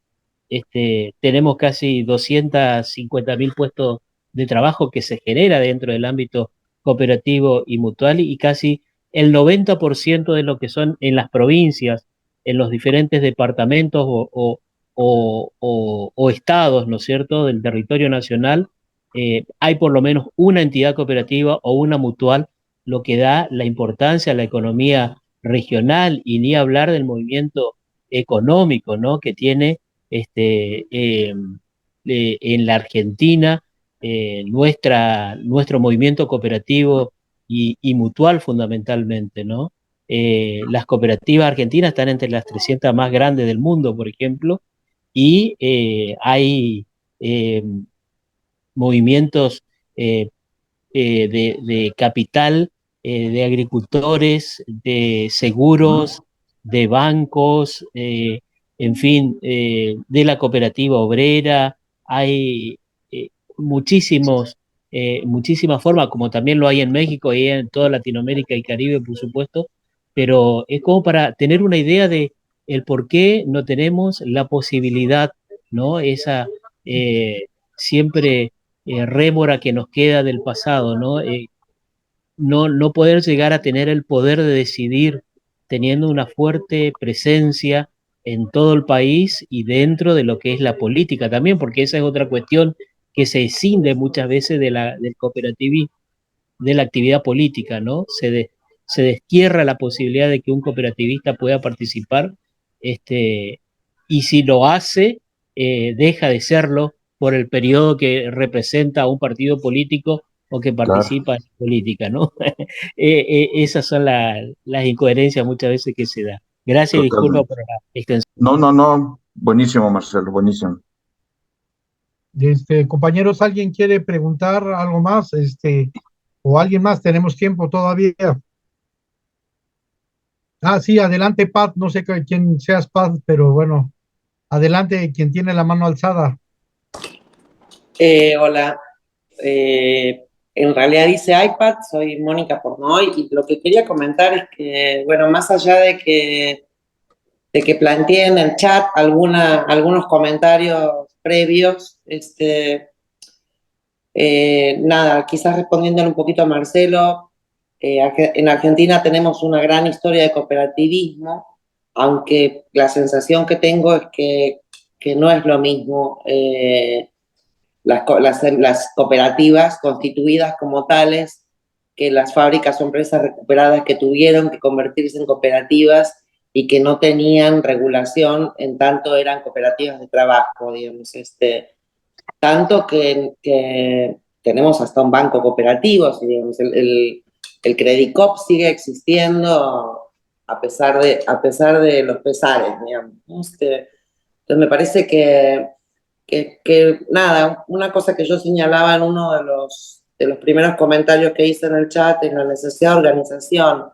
Tenemos casi 250.000 puestos de trabajo que se genera dentro del ámbito cooperativo y mutual y casi el 90% de lo que son en las provincias, en los diferentes departamentos o estados, ¿no es cierto?, del territorio nacional, hay por lo menos una entidad cooperativa o una mutual, lo que da la importancia a la economía regional y ni hablar del movimiento económico, ¿no?, que tiene en la Argentina, nuestro movimiento cooperativo y mutual fundamentalmente, ¿no? Las cooperativas argentinas están entre las 300 más grandes del mundo, por ejemplo, y hay eh, movimientos de capital de agricultores, de seguros, de bancos, en fin, de la cooperativa obrera. Hay muchísimos, muchísimas formas, como también lo hay en México y en toda Latinoamérica y Caribe, por supuesto, pero es como para tener una idea de el por qué no tenemos la posibilidad, ¿no? Esa siempre rémora que nos queda del pasado, ¿no? No poder llegar a tener el poder de decidir teniendo una fuerte presencia en todo el país y dentro de lo que es la política también, porque esa es otra cuestión que se escinde muchas veces del cooperativismo, de la actividad política, ¿no? Se destierra la posibilidad de que un cooperativista pueda participar, y si lo hace, deja de serlo por el periodo que representa a un partido político o que Claro, participa en política, ¿no? Esas son las incoherencias muchas veces que se da. Gracias y disculpa totalmente. por la extensión. No, no, no. Buenísimo, Marcelo, buenísimo. Compañeros, ¿alguien quiere preguntar algo más? O alguien más, tenemos tiempo todavía. Ah, sí, adelante, Pat, no sé quién seas, Pat, pero bueno, adelante, quien tiene la mano alzada. Hola, en realidad dice iPad, soy Mónica Pornoy y lo que quería comentar es que, bueno, más allá de que planteé en el chat algunos comentarios previos, nada, quizás respondiéndole un poquito a Marcelo, en Argentina tenemos una gran historia de cooperativismo, aunque la sensación que tengo es que no es lo mismo. Las cooperativas constituidas como tales, que las fábricas o empresas recuperadas que tuvieron que convertirse en cooperativas y que no tenían regulación, en tanto eran cooperativas de trabajo, digamos, tanto que tenemos hasta un banco cooperativo, digamos, el Credicop sigue existiendo a pesar de los pesares, digamos. Entonces me parece que nada, una cosa que yo señalaba en uno de los primeros comentarios que hice en el chat es la necesidad de organización.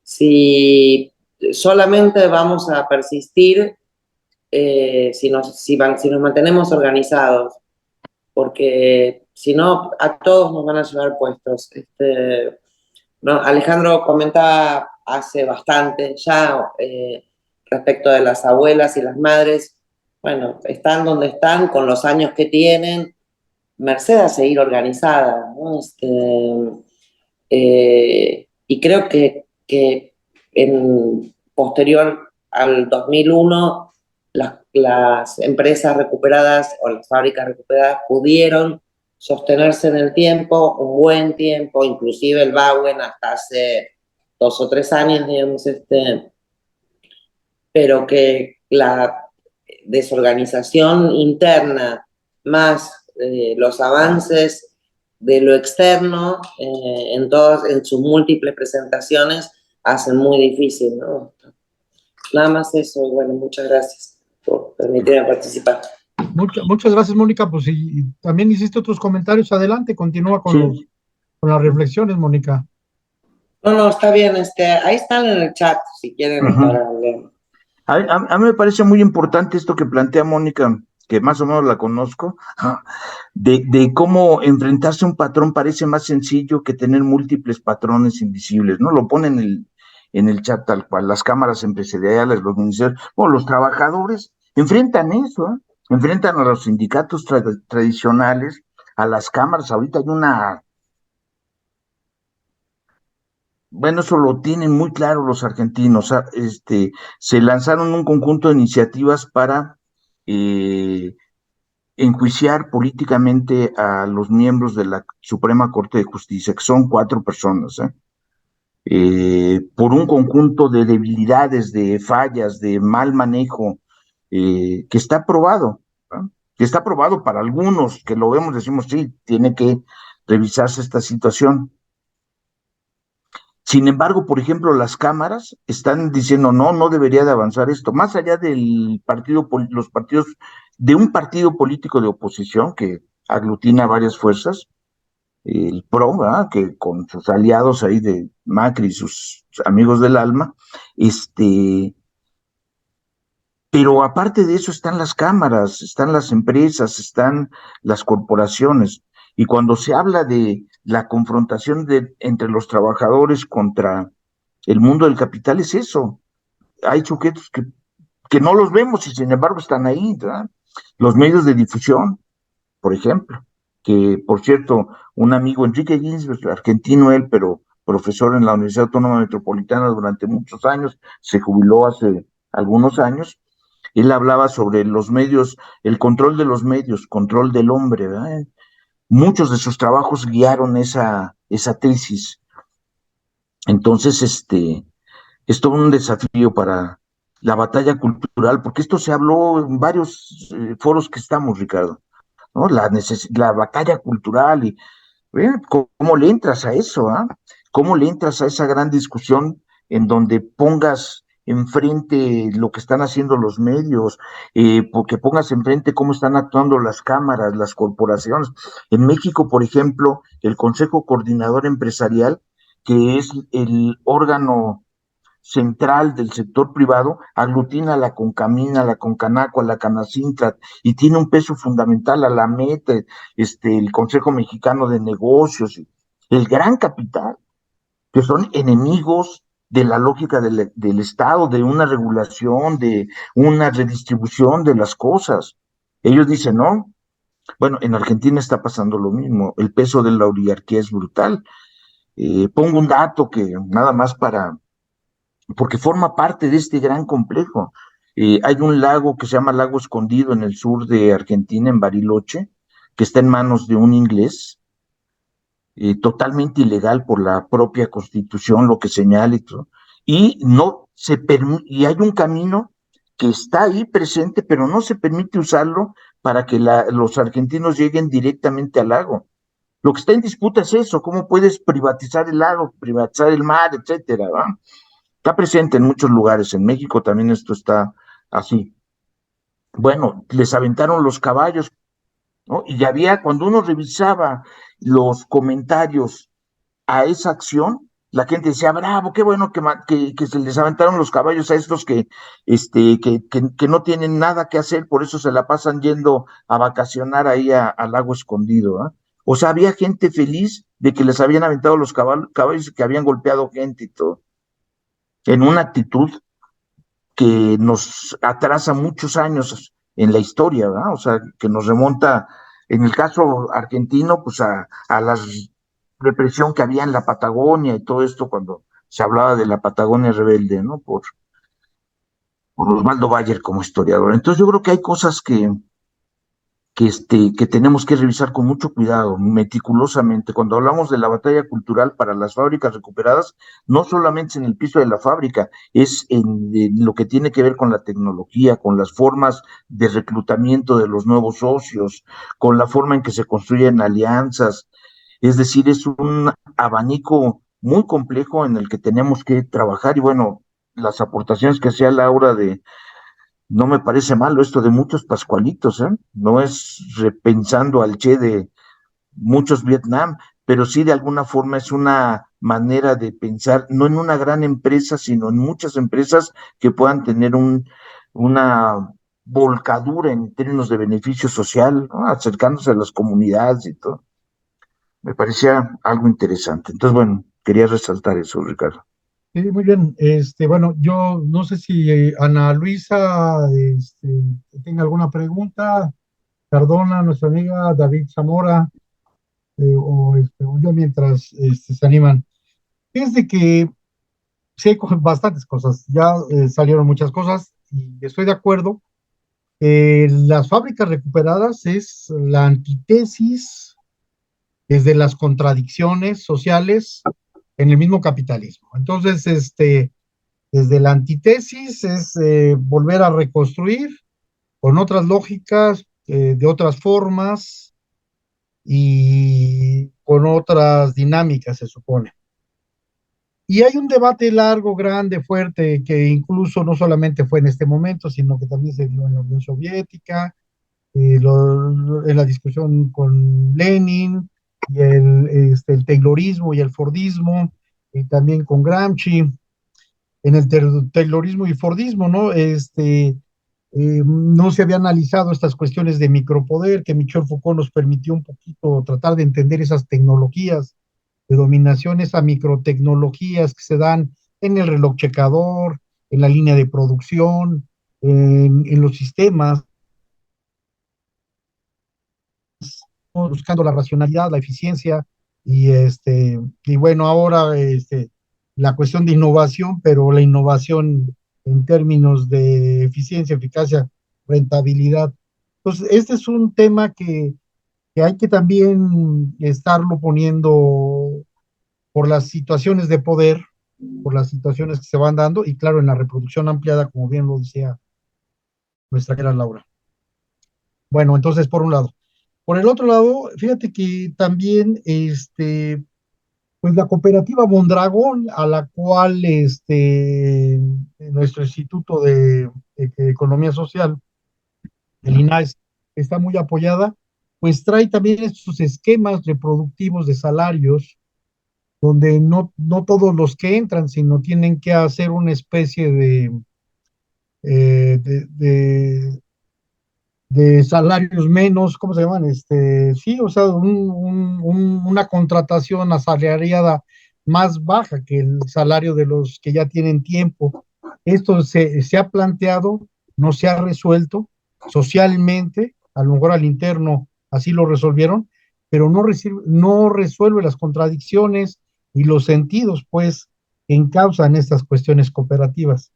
Si solamente vamos a persistir si nos mantenemos organizados, porque si no, a todos nos van a llevar puestos. ¿No? Alejandro comentaba hace bastante ya respecto de las abuelas y las madres. Bueno, están donde están, con los años que tienen, merced a seguir organizada, ¿no? Y creo que posterior al 2001, las empresas recuperadas o las fábricas recuperadas pudieron sostenerse en el tiempo, un buen tiempo, inclusive el Bauen hasta hace 2 o 3 años, digamos, pero que la desorganización interna más los avances de lo externo en sus múltiples presentaciones hacen muy difícil, ¿no? Nada más eso, y bueno, muchas gracias por permitirme participar. Muchas gracias, Mónica. Pues y también hiciste otros comentarios, adelante, continúa Sí, con las reflexiones, Mónica. No, está bien, ahí están en el chat, si quieren para leer. A mí me parece muy importante esto que plantea Mónica, que más o menos la conozco, de cómo enfrentarse a un patrón parece más sencillo que tener múltiples patrones invisibles, ¿no? Lo pone en el chat tal cual, las cámaras empresariales, los ministerios, bueno, los trabajadores enfrentan eso, ¿eh? Enfrentan a los sindicatos tradicionales, a las cámaras. Ahorita hay bueno, eso lo tienen muy claro los argentinos. Se lanzaron un conjunto de iniciativas para eh, enjuiciar políticamente a los miembros de la Suprema Corte de Justicia, que son 4 personas, por un conjunto de debilidades, de fallas, de mal manejo, que está probado, ¿no? Que está probado para algunos que lo vemos, decimos, sí, tiene que revisarse esta situación. Sin embargo, por ejemplo, las cámaras están diciendo, no, no debería de avanzar esto, más allá del partido, los partidos, de un partido político de oposición que aglutina varias fuerzas, el PRO, ¿verdad? Que con sus aliados ahí de Macri y sus amigos del alma, pero aparte de eso están las cámaras, están las empresas, están las corporaciones. Y cuando se habla de la confrontación entre los trabajadores contra el mundo del capital, es eso. Hay sujetos que no los vemos y sin embargo están ahí, ¿verdad? Los medios de difusión, por ejemplo, que por cierto, un amigo, Enrique Ginsberg, argentino él, pero profesor en la Universidad Autónoma Metropolitana durante muchos años, se jubiló hace algunos años. Él hablaba sobre los medios, el control de los medios, control del hombre, ¿verdad? Muchos de sus trabajos guiaron esa tesis. Entonces, es todo un desafío para la batalla cultural, porque esto se habló en varios foros que estamos, Ricardo, ¿no? La batalla cultural y ¿cómo le entras a eso? ¿Ah? ¿Cómo le entras a esa gran discusión en donde pongas enfrente lo que están haciendo los medios, porque pongas enfrente cómo están actuando las cámaras, las corporaciones? En México, por ejemplo, el Consejo Coordinador Empresarial, que es el órgano central del sector privado, aglutina a la Concamina, a la Concanaco, a la Canacintrat, y tiene un peso fundamental a la MET, el Consejo Mexicano de Negocios, el gran capital, que son enemigos de la lógica del Estado, de una regulación, de una redistribución de las cosas. Ellos dicen, no, bueno, en Argentina está pasando lo mismo, el peso de la oligarquía es brutal. Pongo un dato que nada más porque forma parte de este gran complejo. Hay un lago que se llama Lago Escondido en el sur de Argentina, en Bariloche, que está en manos de un inglés, totalmente ilegal por la propia constitución, lo que señala y todo. Y no se y hay un camino que está ahí presente, pero no se permite usarlo para que los argentinos lleguen directamente al lago. Lo que está en disputa es eso, cómo puedes privatizar el lago, privatizar el mar, etcétera, ¿va? Está presente en muchos lugares, en México también esto está así. Bueno, les aventaron los caballos, ¿no? Y ya había, cuando uno revisaba los comentarios a esa acción, la gente decía, bravo, qué bueno que se les aventaron los caballos a estos que no tienen nada que hacer, por eso se la pasan yendo a vacacionar ahí al lago escondido, ¿eh? O sea, había gente feliz de que les habían aventado los caballos y que habían golpeado gente y todo, en una actitud que nos atrasa muchos años en la historia, ¿verdad? O sea, que nos remonta, en el caso argentino, pues a la represión que había en la Patagonia y todo esto cuando se hablaba de la Patagonia rebelde, ¿no? Por Osvaldo Bayer como historiador. Entonces yo creo que hay cosas que tenemos que revisar con mucho cuidado, meticulosamente. Cuando hablamos de la batalla cultural para las fábricas recuperadas, no solamente es en el piso de la fábrica, es en lo que tiene que ver con la tecnología, con las formas de reclutamiento de los nuevos socios, con la forma en que se construyen alianzas. Es decir, es un abanico muy complejo en el que tenemos que trabajar y bueno, las aportaciones que hacía Laura no me parece malo esto de muchos pascualitos, ¿eh? No es repensando al Che de muchos Vietnam, pero sí de alguna forma es una manera de pensar, no en una gran empresa, sino en muchas empresas que puedan tener una volcadura en términos de beneficio social, ¿no? Acercándose a las comunidades y todo. Me parecía algo interesante. Entonces, bueno, quería resaltar eso, Ricardo. Sí, muy bien. Bueno, yo no sé si Ana Luisa tenga alguna pregunta. Cardona, nuestra amiga David Zamora, o yo mientras se animan. Fíjense que sí hay bastantes cosas, ya salieron muchas cosas y estoy de acuerdo. Las fábricas recuperadas es la antítesis desde las contradicciones sociales en el mismo capitalismo. Entonces, desde la antítesis es volver a reconstruir con otras lógicas, de otras formas y con otras dinámicas, se supone. Y hay un debate largo, grande, fuerte, que incluso no solamente fue en este momento, sino que también se dio en la Unión Soviética, en la discusión con Lenin, y el Taylorismo y el Fordismo, y también con Gramsci, en el Taylorismo y Fordismo, ¿no? No se había analizado estas cuestiones de micropoder, que Michel Foucault nos permitió un poquito tratar de entender esas tecnologías de dominación, esas microtecnologías que se dan en el reloj checador, en la línea de producción, en los sistemas, buscando la racionalidad, la eficiencia, y bueno, ahora la cuestión de innovación, pero la innovación en términos de eficiencia, eficacia, rentabilidad. Entonces, este es un tema que hay que también estarlo poniendo por las situaciones de poder, por las situaciones que se van dando, y claro, en la reproducción ampliada, como bien lo decía nuestra querida Laura. Bueno, entonces, por un lado. Por el otro lado, fíjate que también, pues la cooperativa Mondragón, a la cual nuestro Instituto de Economía Social, el INAES, está muy apoyada, pues trae también estos esquemas reproductivos de salarios, donde no todos los que entran, sino tienen que hacer una especie de salarios menos, ¿cómo se llaman? Sí, o sea, una contratación asalariada más baja que el salario de los que ya tienen tiempo. Esto se ha planteado, no se ha resuelto socialmente, a lo mejor al interno así lo resolvieron, pero no resuelve las contradicciones y los sentidos, pues, que encausan estas cuestiones cooperativas.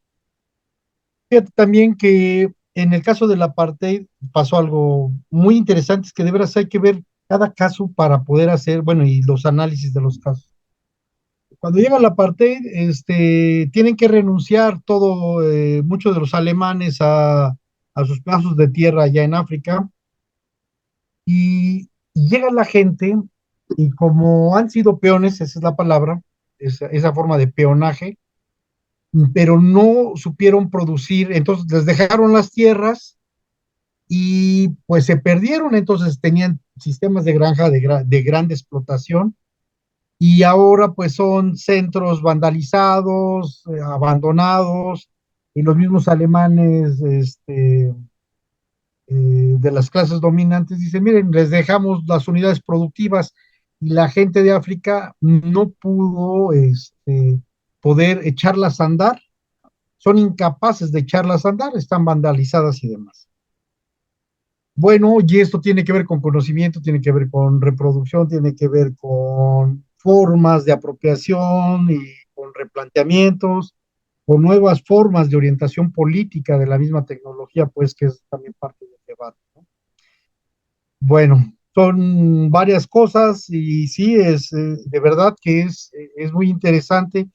Fíjate también que en el caso del apartheid pasó algo muy interesante, es que de veras hay que ver cada caso para poder hacer, bueno, y los análisis de los casos. Cuando llega el apartheid, tienen que renunciar muchos de los alemanes a sus pedazos de tierra allá en África, y llega la gente, y como han sido peones, esa es la palabra, esa forma de peonaje, pero no supieron producir, entonces les dejaron las tierras y pues se perdieron, entonces tenían sistemas de granja de grande explotación, y ahora pues son centros vandalizados, abandonados, y los mismos alemanes de las clases dominantes dicen, miren, les dejamos las unidades productivas, y la gente de África no pudo poder echarlas a andar, son incapaces de echarlas a andar, están vandalizadas y demás. Bueno, y esto tiene que ver con conocimiento, tiene que ver con reproducción, tiene que ver con formas de apropiación y con replanteamientos, con nuevas formas de orientación política de la misma tecnología, pues que es también parte del debate, ¿no? Bueno, son varias cosas y sí, de verdad que es muy interesante.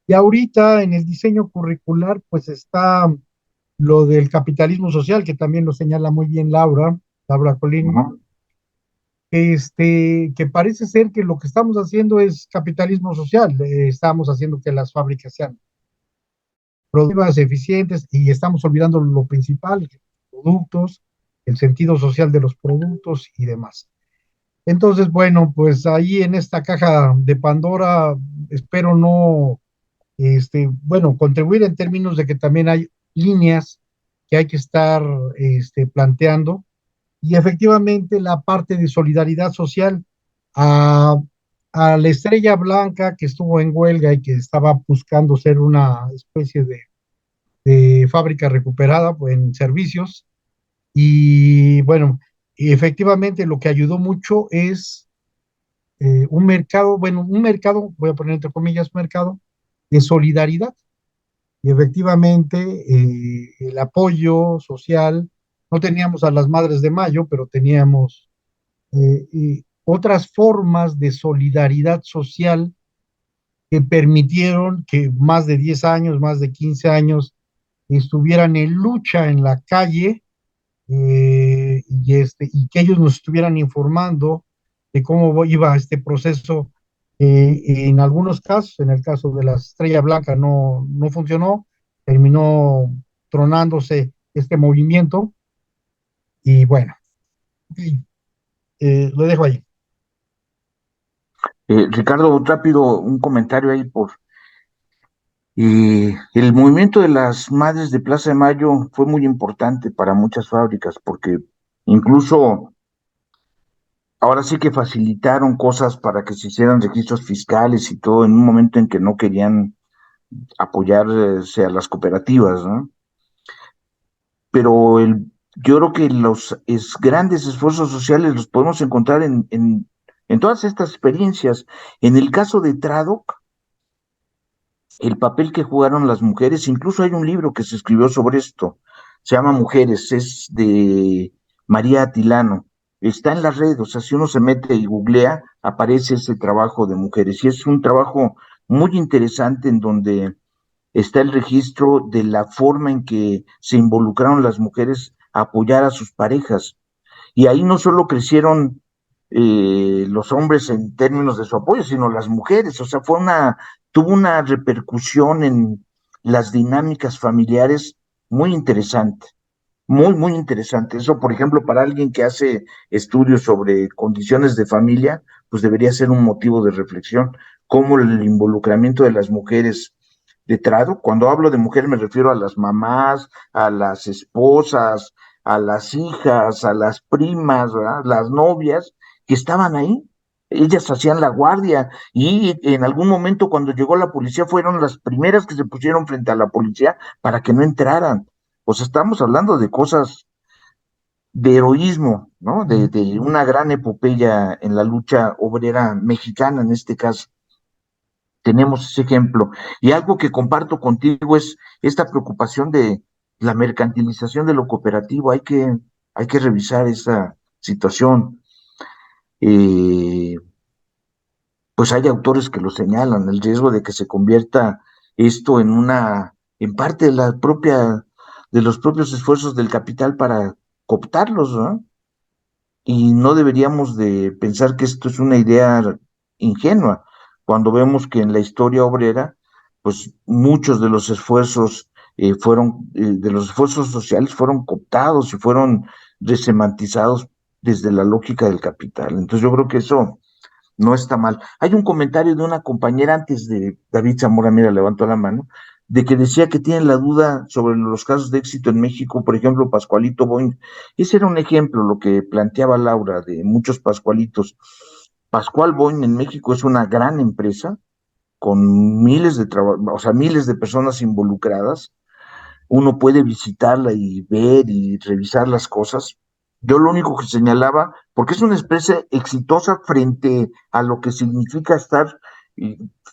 Y ahorita en el diseño curricular, pues está lo del capitalismo social, que también lo señala muy bien Laura Colini, que parece ser que lo que estamos haciendo es capitalismo social, estamos haciendo que las fábricas sean productivas, eficientes, y estamos olvidando lo principal, productos, el sentido social de los productos y demás. Entonces, bueno, pues ahí en esta caja de Pandora espero no, bueno, contribuir en términos de que también hay líneas que hay que estar planteando, y efectivamente la parte de solidaridad social a, a la Estrella Blanca, que estuvo en huelga y que estaba buscando ser una especie de fábrica recuperada pues, en servicios. Y bueno, y efectivamente lo que ayudó mucho es un mercado, bueno, un mercado, voy a poner entre comillas, mercado de solidaridad. Y efectivamente el apoyo social, no teníamos a las Madres de Mayo, pero teníamos otras formas de solidaridad social que permitieron que más de 10 años, más de 15 años, estuvieran en lucha en la calle, y que ellos nos estuvieran informando de cómo iba este proceso. En algunos casos, en el caso de la Estrella Blanca no funcionó, terminó tronándose este movimiento, y bueno, lo dejo ahí. Ricardo, rápido, un comentario ahí el movimiento de las madres de Plaza de Mayo fue muy importante para muchas fábricas, porque incluso ahora sí que facilitaron cosas para que se hicieran registros fiscales y todo en un momento en que no querían apoyarse a las cooperativas, ¿no? Pero yo creo que los grandes esfuerzos sociales los podemos encontrar en todas estas experiencias. En el caso de Tradoc, el papel que jugaron las mujeres, incluso hay un libro que se escribió sobre esto, se llama Mujeres, es de María Atilano, está en la red, o sea, si uno se mete y googlea, aparece ese trabajo de mujeres, y es un trabajo muy interesante en donde está el registro de la forma en que se involucraron las mujeres a apoyar a sus parejas. Y ahí no solo crecieron los hombres en términos de su apoyo, sino las mujeres. O sea, tuvo una repercusión en las dinámicas familiares muy interesante, muy, muy interesante. Eso, por ejemplo, para alguien que hace estudios sobre condiciones de familia, pues debería ser un motivo de reflexión, cómo el involucramiento de las mujeres de trado, cuando hablo de mujer me refiero a las mamás, a las esposas, a las hijas, a las primas, ¿verdad? Las novias que estaban ahí. Ellas hacían la guardia y en algún momento cuando llegó la policía fueron las primeras que se pusieron frente a la policía para que no entraran. Pues estamos hablando de cosas de heroísmo, ¿no? De una gran epopeya en la lucha obrera mexicana en este caso. Tenemos ese ejemplo. Y algo que comparto contigo es esta preocupación de la mercantilización de lo cooperativo. Hay que revisar esa situación. Eh, pues hay autores que lo señalan, el riesgo de que se convierta esto en parte de de los propios esfuerzos del capital para cooptarlos, ¿no? Y no deberíamos de pensar que esto es una idea ingenua, cuando vemos que en la historia obrera, pues muchos de los esfuerzos sociales fueron cooptados y fueron resemantizados desde la lógica del capital. Entonces yo creo que eso no está mal. Hay un comentario de una compañera antes de David Zamora, mira, levantó la mano, de que decía que tienen la duda sobre los casos de éxito en México, por ejemplo, Pascualito Boing. Ese era un ejemplo, lo que planteaba Laura, de muchos Pascualitos. Pascual Boing en México es una gran empresa con o sea, miles de personas involucradas. Uno puede visitarla y ver y revisar las cosas. Yo lo único que señalaba, porque es una empresa exitosa frente a lo que significa estar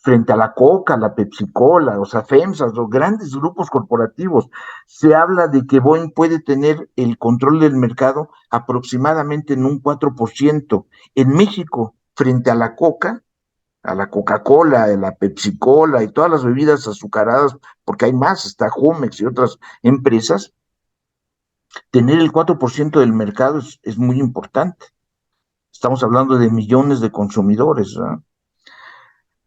frente a la Coca, la Pepsi-Cola, o sea, FEMSA, los grandes grupos corporativos. Se habla de que Boeing puede tener el control del mercado aproximadamente en un 4%. En México, frente a la Coca-Cola, a la Pepsi-Cola y todas las bebidas azucaradas, porque hay más, está Jumex y otras empresas, tener el 4% del mercado es muy importante. Estamos hablando de millones de consumidores, ¿no?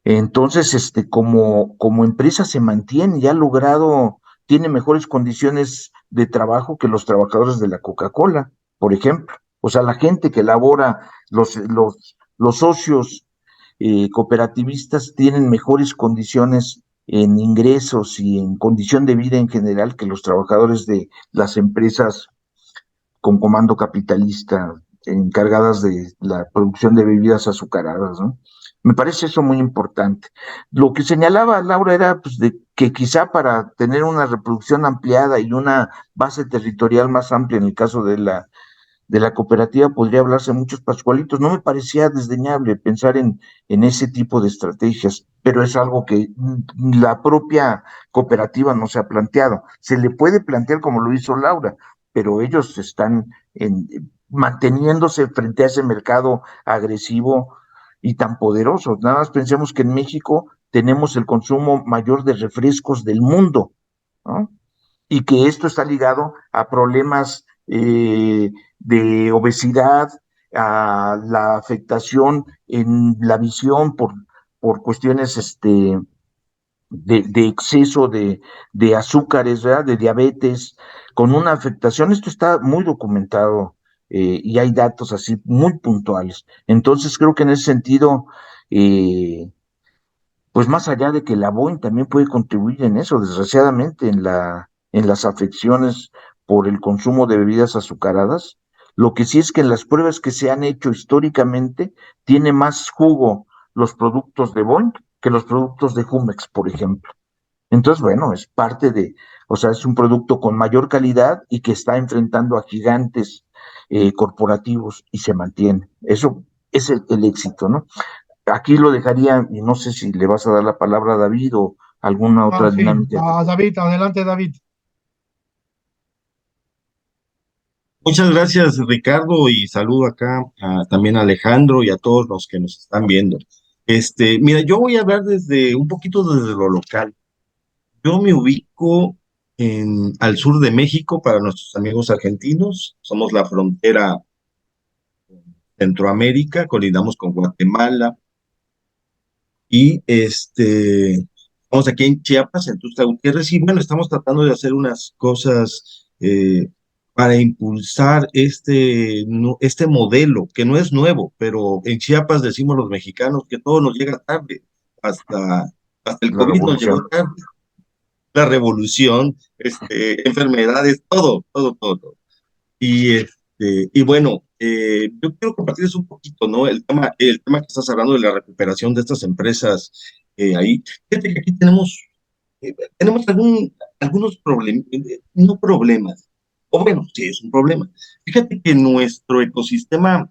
Entonces, como empresa se mantiene y ha logrado, tiene mejores condiciones de trabajo que los trabajadores de la Coca-Cola, por ejemplo. O sea, la gente que labora, los socios cooperativistas tienen mejores condiciones en ingresos y en condición de vida en general que los trabajadores de las empresas con comando capitalista encargadas de la producción de bebidas azucaradas, ¿no? Me parece eso muy importante. Lo que señalaba Laura era pues, de que quizá para tener una reproducción ampliada y una base territorial más amplia en el caso de la cooperativa podría hablarse de muchos pascualitos. No me parecía desdeñable pensar en ese tipo de estrategias, pero es algo que la propia cooperativa no se ha planteado. Se le puede plantear como lo hizo Laura, pero ellos están manteniéndose frente a ese mercado agresivo y tan poderoso. Nada más pensemos que en México tenemos el consumo mayor de refrescos del mundo, ¿no? Y que esto está ligado a problemas de obesidad, a la afectación en la visión por cuestiones de exceso de azúcares, ¿verdad? De diabetes, con una afectación, esto está muy documentado y hay datos así muy puntuales. Entonces creo que en ese sentido, pues más allá de que la Boeing también puede contribuir en eso, desgraciadamente, en las afecciones por el consumo de bebidas azucaradas, lo que sí es que en las pruebas que se han hecho históricamente, tiene más jugo los productos de Boeing que los productos de Jumex, por ejemplo. Entonces, bueno, es parte de, o sea, es un producto con mayor calidad y que está enfrentando a gigantes corporativos y se mantiene. Eso es el éxito, ¿no? Aquí lo dejaría, y no sé si le vas a dar la palabra a David o alguna otra Sí, dinámica. a David, adelante, David. Muchas gracias, Ricardo, y saludo acá también a Alejandro y a todos los que nos están viendo. Mira, yo voy a hablar desde un poquito desde lo local. Yo me ubico al sur de México para nuestros amigos argentinos. Somos la frontera Centroamérica, colindamos con Guatemala y estamos aquí en Chiapas, en Tuxtla Gutiérrez, y bueno, estamos tratando de hacer unas cosas para impulsar este modelo, que no es nuevo, pero en Chiapas decimos los mexicanos que todo nos llega tarde, hasta el La COVID nos llegó revolución. tarde, la revolución, enfermedades, todo. Y bueno, yo quiero compartirles un poquito, ¿no? El tema que estás hablando de la recuperación de estas empresas ahí. Fíjate que aquí tenemos algunos problemas, no problemas, o bueno, sí es un problema. Fíjate que nuestro ecosistema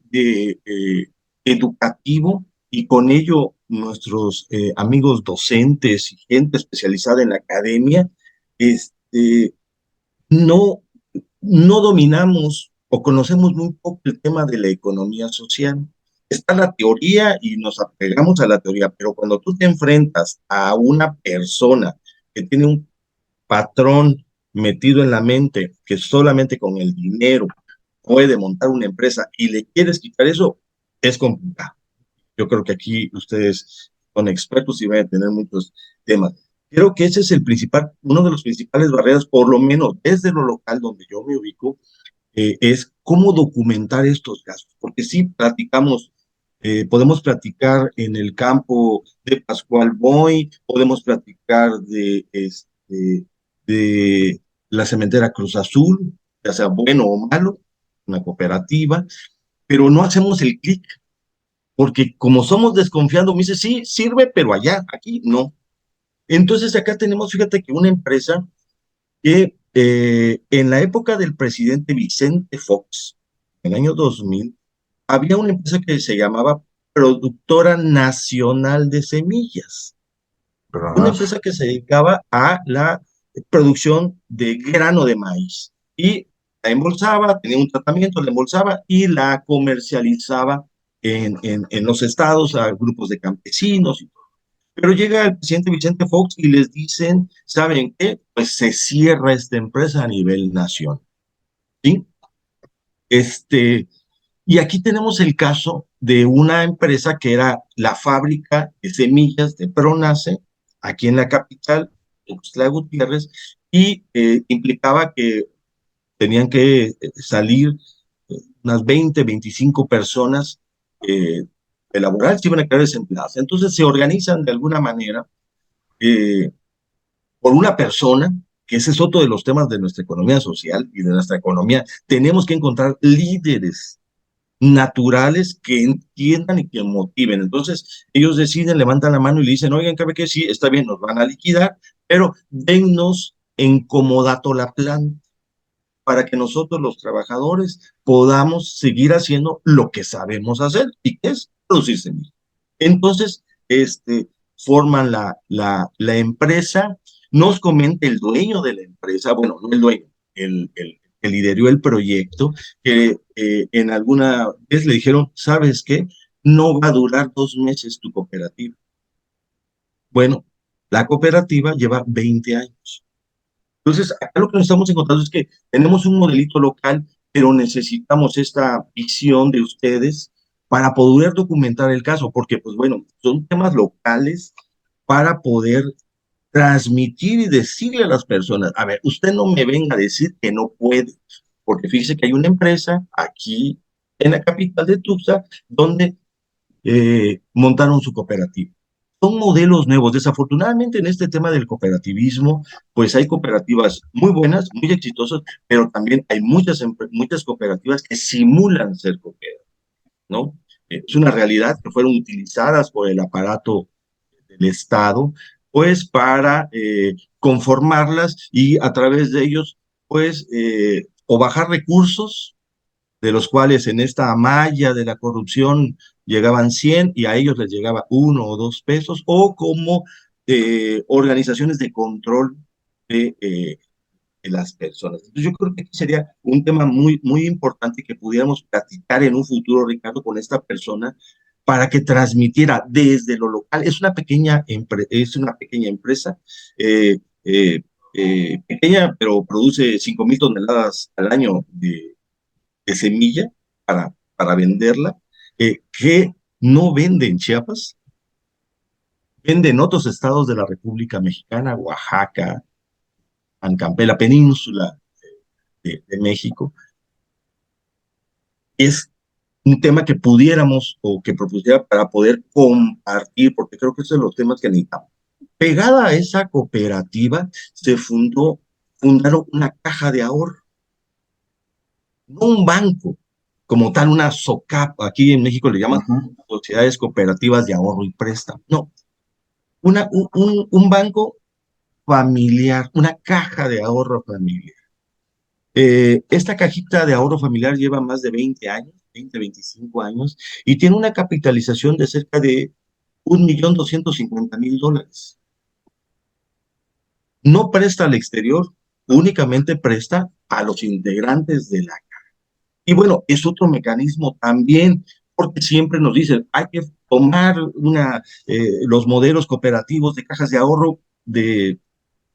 educativo y con ello nuestros amigos docentes y gente especializada en la academia, no no dominamos o conocemos muy poco el tema de la economía social. Está la teoría y nos apegamos a la teoría, pero cuando tú te enfrentas a una persona que tiene un patrón metido en la mente, que solamente con el dinero puede montar una empresa y le quieres quitar eso, es complicado. Yo creo que aquí ustedes son expertos y van a tener muchos temas. Creo que ese es uno de los principales barreras, por lo menos desde lo local donde yo me ubico, es cómo documentar estos casos, porque sí podemos platicar en el campo de Pascual Boy, podemos platicar de la cementera Cruz Azul, ya sea bueno o malo, una cooperativa, pero no hacemos el clic, porque como somos desconfiados, me dice, sí, sirve, pero allá, aquí no. Entonces acá tenemos, fíjate que una empresa que en la época del presidente Vicente Fox, en el año 2000, había una empresa que se llamaba Productora Nacional de Semillas, Pero una no, empresa que se dedicaba a la producción de grano de maíz y la embolsaba, tenía un tratamiento, la embolsaba y la comercializaba en los estados a grupos de campesinos. Pero llega el presidente Vicente Fox y les dicen, ¿saben qué? Pues se cierra esta empresa a nivel nacional, ¿sí? Y aquí tenemos el caso de una empresa que era la fábrica de semillas de Pronace, aquí en la capital, Tuxtla Gutiérrez, y implicaba que tenían que salir unas 20, 25 personas de laboral, se iban a quedar desempleadas. Entonces se organizan de alguna manera eh, por una persona, que ese es otro de los temas de nuestra economía social y de nuestra economía. Tenemos que encontrar líderes naturales que entiendan y que motiven. Entonces, ellos deciden, levantan la mano y le dicen, oigan, ¿cabe que sí? Está bien, nos van a liquidar, pero dennos en comodato la planta para que nosotros los trabajadores podamos seguir haciendo lo que sabemos hacer y que es producir semillas. Entonces, forman la empresa, nos comenta el dueño de la empresa, bueno, no el dueño, que lideró el proyecto, que en alguna vez le dijeron, ¿sabes qué? No va a durar 2 meses tu cooperativa. Bueno, la cooperativa lleva 20 años. Entonces, acá lo que nos estamos encontrando es que tenemos un modelito local, pero necesitamos esta visión de ustedes para poder documentar el caso, porque, pues bueno, son temas locales para poder transmitir y decirle a las personas, a ver, usted no me venga a decir que no puede, porque fíjese que hay una empresa aquí en la capital de Tuxtla donde montaron su cooperativa. Son modelos nuevos. Desafortunadamente en este tema del cooperativismo, pues hay cooperativas muy buenas, muy exitosas, pero también hay muchas cooperativas que simulan ser cooperativas, ¿no? Es una realidad que fueron utilizadas por el aparato del Estado, pues para conformarlas y a través de ellos, pues, o bajar recursos de los cuales en esta malla de la corrupción llegaban 100 y a ellos les llegaba 1 o 2 pesos, o como organizaciones de control de las personas. Entonces yo creo que aquí sería un tema muy, muy importante que pudiéramos platicar en un futuro, Ricardo, con esta persona para que transmitiera desde lo local. Es una pequeña empresa, pequeña, pero produce 5,000 toneladas al año de semilla para venderla, que no vende en Chiapas, vende en otros estados de la República Mexicana, Oaxaca, Ancampe, la península de México. Es un tema que pudiéramos o que propusiera para poder compartir, porque creo que esos son los temas que necesitamos. Pegada a esa cooperativa se fundaron una caja de ahorro, no un banco como tal, una SOCAP, aquí en México le llaman sociedades cooperativas de ahorro y préstamo. No, un banco familiar, una caja de ahorro familiar. Esta cajita de ahorro familiar lleva más de 20 años, 25 años, y tiene una capitalización de cerca de $1,250,000. No presta al exterior, únicamente presta a los integrantes de la caja. Y bueno, es otro mecanismo también, porque siempre nos dicen, hay que tomar los modelos cooperativos de cajas de ahorro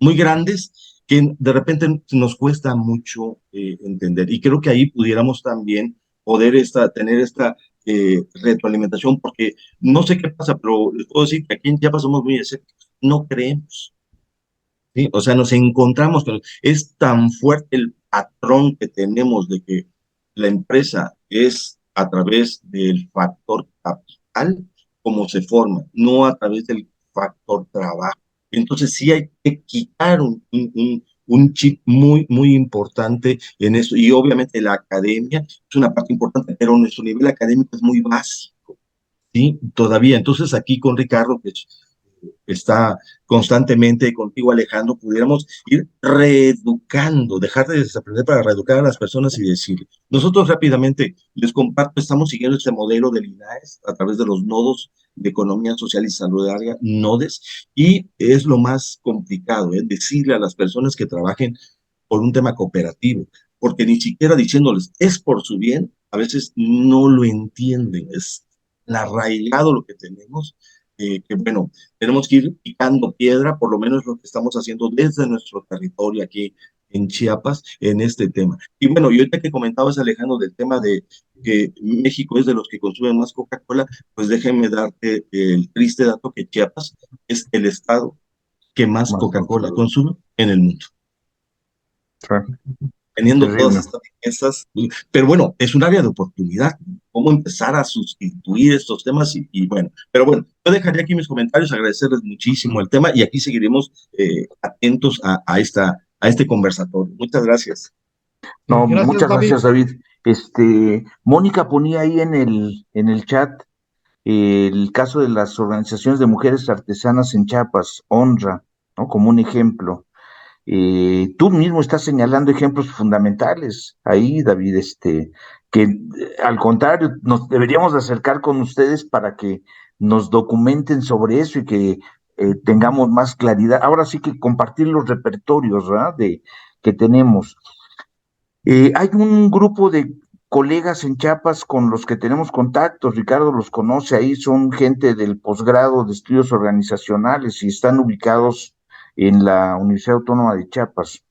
muy grandes que de repente nos cuesta mucho entender. Y creo que ahí pudiéramos también poder tener esta retroalimentación, porque no sé qué pasa, pero les puedo decir que aquí en Chiapas somos muy escépticos, no creemos. ¿Sí? O sea, nos encontramos, pero es tan fuerte el patrón que tenemos de que la empresa es a través del factor capital como se forma, no a través del factor trabajo. Entonces sí hay que quitar un chip muy, muy importante en eso. Y obviamente la academia es una parte importante, pero nuestro nivel académico es muy básico, ¿sí? Todavía. Entonces aquí con Ricardo, que está constantemente contigo, Alejandro, pudiéramos ir reeducando, dejar de desaprender para reeducar a las personas y decir, nosotros rápidamente les comparto, estamos siguiendo este modelo del INAES a través de los nodos de economía social y solidaria, nodes, y es lo más complicado, decirle a las personas que trabajen por un tema cooperativo, porque ni siquiera diciéndoles es por su bien, a veces no lo entienden, es arraigado lo que tenemos, que bueno, tenemos que ir picando piedra, por lo menos lo que estamos haciendo desde nuestro territorio aquí en Chiapas, en este tema. Y bueno, y ahorita que comentabas, Alejandro, del tema de que México es de los que consumen más Coca-Cola, pues déjenme darte el triste dato que Chiapas es el estado que más Coca-Cola consume en el mundo. Teniendo todas estas riquezas, pero bueno, es un área de oportunidad, cómo empezar a sustituir estos temas y bueno, pero bueno, yo dejaría aquí mis comentarios, agradecerles muchísimo el tema y aquí seguiremos atentos a este conversatorio. Muchas gracias. No, Gracias, muchas David. gracias, David. Mónica ponía ahí en el chat el caso de las organizaciones de mujeres artesanas en Chiapas, Honra, ¿no? Como un ejemplo. Tú mismo estás señalando ejemplos fundamentales ahí, David, que al contrario, nos deberíamos de acercar con ustedes para que nos documenten sobre eso y que tengamos más claridad. Ahora sí que compartir los repertorios, ¿verdad? Que tenemos. Hay un grupo de colegas en Chiapas con los que tenemos contactos, Ricardo los conoce ahí, son gente del posgrado de estudios organizacionales y están ubicados en la Universidad Autónoma de Chiapas.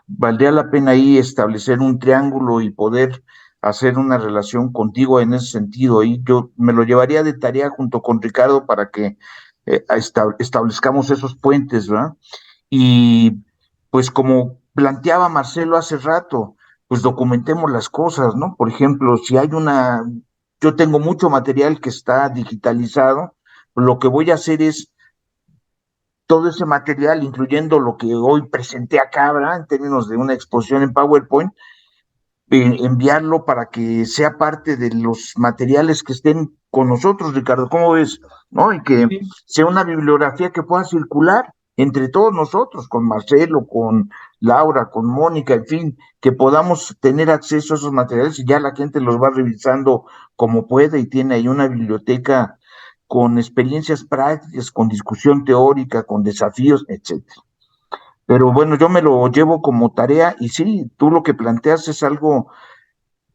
Valdría la pena ahí establecer un triángulo y poder hacer una relación contigo en ese sentido. Y yo me lo llevaría de tarea junto con Ricardo para que establezcamos esos puentes, ¿verdad? Y pues como planteaba Marcelo hace rato, pues documentemos las cosas, ¿no? Por ejemplo, si hay yo tengo mucho material que está digitalizado, lo que voy a hacer es todo ese material, incluyendo lo que hoy presenté acá, ¿verdad? En términos de una exposición en PowerPoint, enviarlo para que sea parte de los materiales que estén con nosotros, Ricardo, ¿cómo ves? ¿No? Y que Sí. sea una bibliografía que pueda circular entre todos nosotros, con Marcelo, con Laura, con Mónica, en fin, que podamos tener acceso a esos materiales y ya la gente los va revisando como puede y tiene ahí una biblioteca con experiencias prácticas, con discusión teórica, con desafíos, etcétera. Pero bueno, yo me lo llevo como tarea y sí, tú lo que planteas es algo,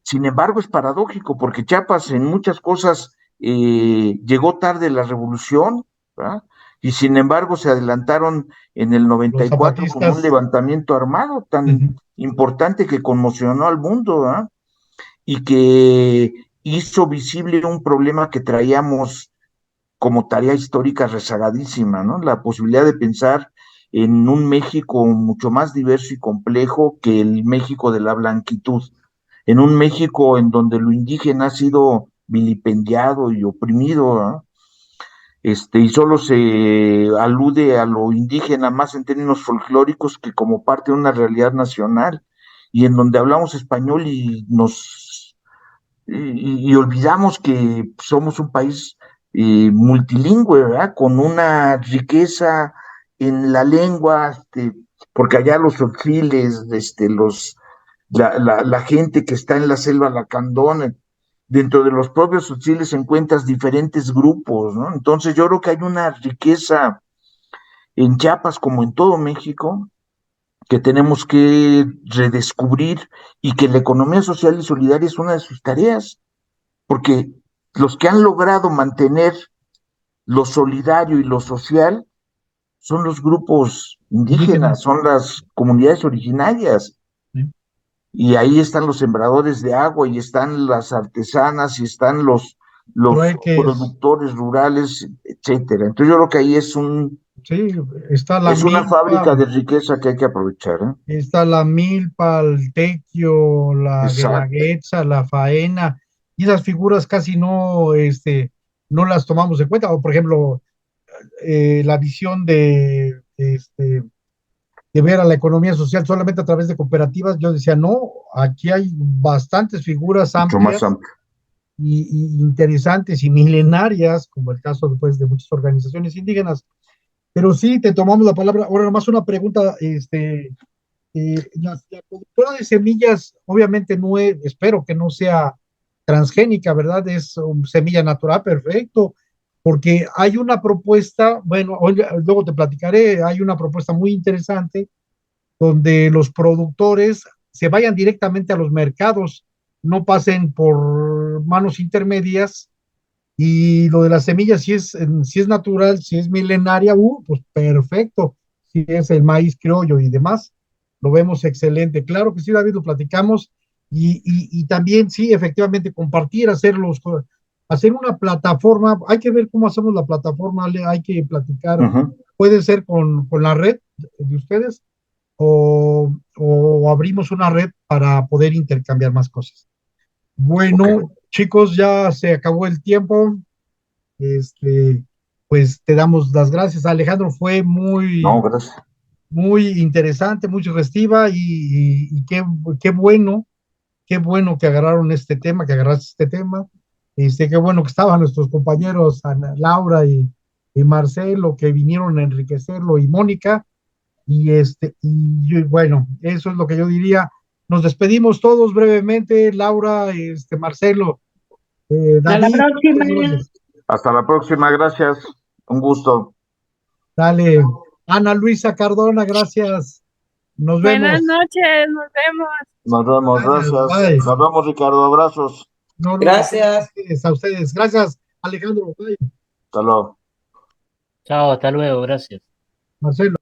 sin embargo, es paradójico porque Chiapas en muchas cosas llegó tarde la revolución, ¿verdad? Y sin embargo se adelantaron en el Los 94 con un zapatistas. levantamiento armado tan Ujú. importante que conmocionó al mundo, ¿verdad? Y que hizo visible un problema que traíamos como tarea histórica rezagadísima, ¿no? La posibilidad de pensar en un México mucho más diverso y complejo que el México de la blanquitud, en un México en donde lo indígena ha sido vilipendiado y oprimido, ¿no? Y solo se alude a lo indígena más en términos folclóricos que como parte de una realidad nacional, y en donde hablamos español y olvidamos que somos un país multilingüe, ¿verdad? Con una riqueza en la lengua, porque allá los otziles, la gente que está en la selva lacandona, dentro de los propios otziles encuentras diferentes grupos, ¿no? Entonces yo creo que hay una riqueza en Chiapas como en todo México que tenemos que redescubrir y que la economía social y solidaria es una de sus tareas porque los que han logrado mantener lo solidario y lo social son los grupos indígenas, Indígenas. son las comunidades originarias, Sí. y ahí están los sembradores de agua, y están las artesanas, y están los Trueques. productores rurales, etcétera. Entonces yo creo que ahí Sí, está la es una milpa. fábrica de riqueza que hay que aprovechar, ¿eh? Está la milpa, el tequio, la Exacto. guelaguetza, la faena, y esas figuras casi no, no las tomamos en cuenta. O, por ejemplo, la visión de ver a la economía social solamente a través de cooperativas, yo decía, no, aquí hay bastantes figuras Mucho más amplias amplio. y interesantes y milenarias, como el caso después de muchas organizaciones indígenas. Pero sí, te tomamos la palabra. Ahora, nomás una pregunta, la productora de semillas, obviamente no es, espero que no sea transgénica, ¿verdad? Es semilla natural, perfecto, porque hay una propuesta, bueno, luego te platicaré, hay una propuesta muy interesante donde los productores se vayan directamente a los mercados, no pasen por manos intermedias. Y lo de las semillas, si es natural, si es milenaria, pues perfecto. Si es el maíz criollo y demás, lo vemos excelente. Claro que sí, David, lo platicamos. Y también, sí, efectivamente, compartir, hacer una plataforma. Hay que ver cómo hacemos la plataforma, hay que platicar. Ujú. Puede ser con la red de ustedes o abrimos una red para poder intercambiar más cosas. Ok. Bueno, chicos, ya se acabó el tiempo. Este, pues te damos las gracias. Alejandro, fue No, gracias. muy interesante, muy sugestiva y qué bueno que agarraron este tema, que agarraste este tema. Qué bueno que estaban nuestros compañeros Ana, Laura y Marcelo, que vinieron a enriquecerlo, y Mónica. Bueno, eso es lo que yo diría. Nos despedimos todos brevemente, Laura, Marcelo, A la David, próxima. muchas gracias. Hasta la próxima, gracias. Un gusto. Dale. Ana Luisa Cardona, gracias. Nos Buenas vemos. noches, nos vemos. Nos vemos, Gracias. gracias. Bye. Nos vemos, Ricardo. Abrazos. No, no, Gracias. a ustedes. Gracias, Alejandro. Bye. Hasta luego. Chao, hasta luego, gracias. Marcelo.